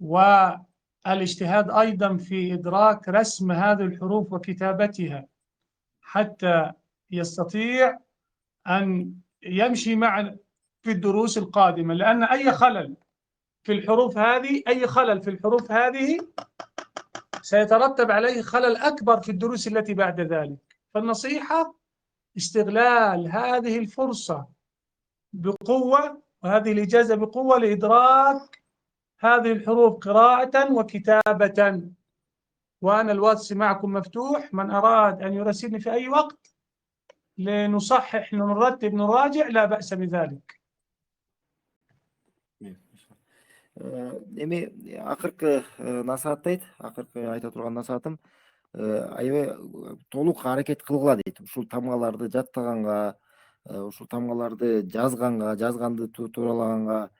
[SPEAKER 1] والاجتهاد أيضا في إدراك رسم هذه الحروف وكتابتها حتى يستطيع أن يمشي معنا في الدروس القادمة، لأن أي خلل في الحروف هذه سيترتب عليه خلل أكبر في الدروس التي بعد ذلك. فالنصيحة استغلال هذه الفرصة بقوة وهذه الإجازة بقوة لإدراك هذه الحروف قراءة وكتابة. وأنا الواتس معكم مفتوح، من أراد أن يراسلني في أي وقت لنصحح نرتب نراجع لا بأس بذلك.
[SPEAKER 2] эми акыркы насааттайт, акыркы айта турган насаатым аябай толук аракет кылгыла дейт. Ушул тамгаларды жаттаганга, ушул тамгаларды жазганды тууралаганга,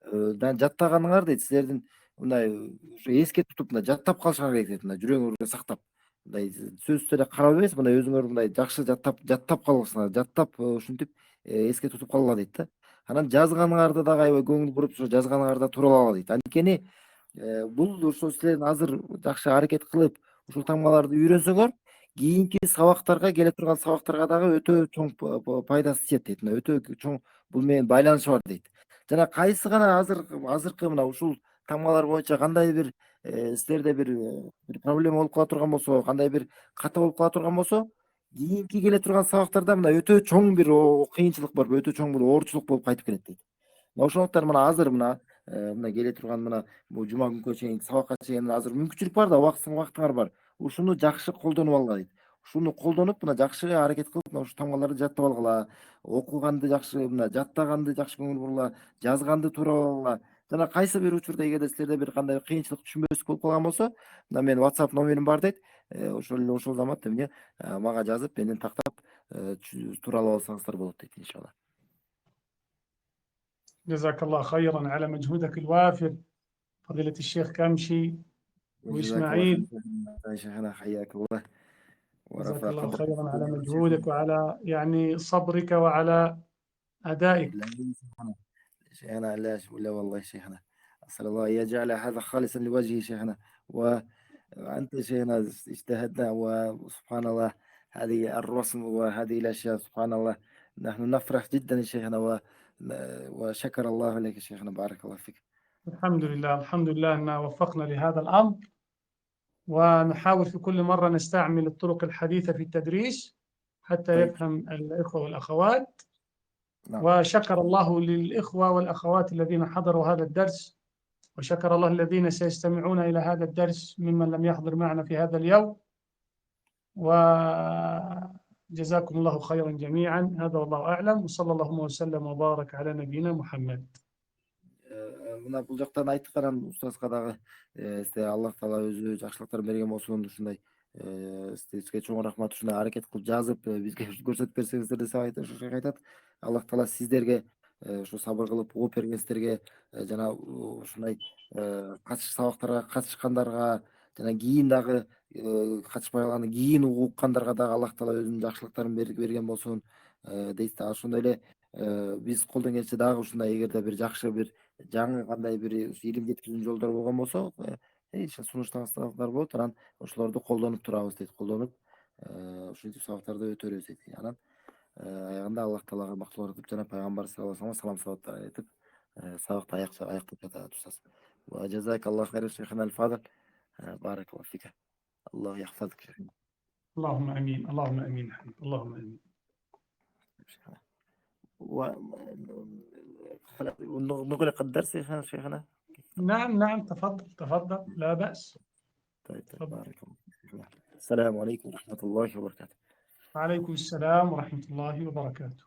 [SPEAKER 2] жаттаганыңар дейт, силердин мындай ушу эске тутуп мындай жаттап калышыңар керек дейт, мындай жүрөгүңөргө сактап. Мындай сөзсүз эле карап эмес, мындай өзүңөр мындай жакшы жаттап калсаңар, жаттап ушинтип эске тутуп калгыла дейт да. Анан жазганыңарды дагы аябай көңүл буруп, жазганыңарды тууралала дейт. Анткени бул ошо силер азыр жакшы аракет кылып ушул тамгаларды үйрөнсөңөр, кийинки сабактарга, келе турган сабактарга дагы өтө чоң пайдасы тиет дейт. Өтө чоң бул менен байланышы бар дейт. Жана кайсы гана азыркы мына ушул тамгалар боюнча кандай бир силерде бир проблема болуп кала турган болсо, кандай бир ката болуп кала турган болсо, кийинки келе турган сабактарда мына өтө чоң бир кыйынчылык бар, өтө чоң бир оорчулук болуп кайтып келет дейт. Ошондуктан мына азыр мына келе турган мына бул жума күнгө чейин сабакка чейин азыр мүмкүнчүлүк бар да, убактыңар бар. Ушуну жакшы колдонуп алгыла дейт. Ушуну колдонуп мына жакшы аракет кылып мына ушу тамгаларды жаттап алгыла. Окуганды жакшы, мына жаттаганды жакшы көңүл бурула, жазганды тууралагыла. Жана кайсы бир учурда эгерде силерде бир кандай кыйынчылык, түшүнбөстүк болуп калган болсо, мына менин WhatsApp номерим бар дейт. Ошол замат эмне мага жазып, менден тактап тууралап алсаңыздар болот дейт иншалла.
[SPEAKER 1] جزاك الله خيرا على مجهودك الوافر فضيلة الشيخ كامشي وإسماعيل.
[SPEAKER 2] شيخنا حياك الله
[SPEAKER 1] جزاك الله خيرا على مجهودك وعلى يعني صبرك وعلى أدائك.
[SPEAKER 2] شيخنا لا والله شيخنا، أسأل الله أن يجعل هذا خالصا لوجهه شيخنا. وأنت شيخنا اجتهدنا، وسبحان الله هذه الرسم وهذه الأشياء سبحان الله نحن نفرح جدا شيخنا، وشكر الله لك شيخنا، بارك الله فيك.
[SPEAKER 1] الحمد لله أن وفقنا لهذا الأمر، ونحاول في كل مرة نستعمل الطرق الحديثة في التدريس حتى يفهم الإخوة والأخوات. وشكر الله للإخوة والأخوات الذين حضروا هذا الدرس، وشكر الله الذين سيستمعون إلى هذا الدرس ممن لم يحضر معنا في هذا اليوم. وجزاكم الله خيرا جميعا. هذا والله أعلم، وصلى الله وسلم وبارك على نبينا محمد.
[SPEAKER 2] Мына бул жактан айткан устазга дагы сизге Аллах Таала өзү жакшылыктар берген болсун. Ушундай сизге чоң рахмат. Ушундай аракет кылып жазып бизге көрсөтүп берсеңиздер деп айтат. Аллах Таала сиздерге ушу сабыр кылып угуп бергенсиздерге жана ушундай сабактарга катышкандарга жана кийин дагы катышпай калган кийин уккандарга дагы Аллах Таала өзүнүн жакшылыктарын берген болсун дейт. Ошондой эле биз колдон келсе дагы ушундай эгерде бир жакшы бир жаңы кандай бир илим жеткизүүнүн жолдору болгон болсо сунуштаңыздар болот. Анан ошолорду колдонуп турабыз дейт. Колдонуп ушинтип сабактарды өтөрүбүз дейт. Анан аягында Аллах Таалага мактоолор айтып жана пайгамбар саллаллаху алейхи салам салаваттар айтып сабакты аяктап жатат устаз. Ва жазакаллаху хайран шейхана аль-фадил. Баракаллаху фика. Аллах яхфазак шейхана.
[SPEAKER 1] اللهم آمين اللهم آمين اللهم آمين.
[SPEAKER 2] نغلق الدرس يا شيخنا.
[SPEAKER 1] نعم تفضل لا بأس.
[SPEAKER 2] طيب بارك الله. السلام عليكم ورحمة الله وبركاته.
[SPEAKER 1] وعليكم السلام ورحمة الله وبركاته.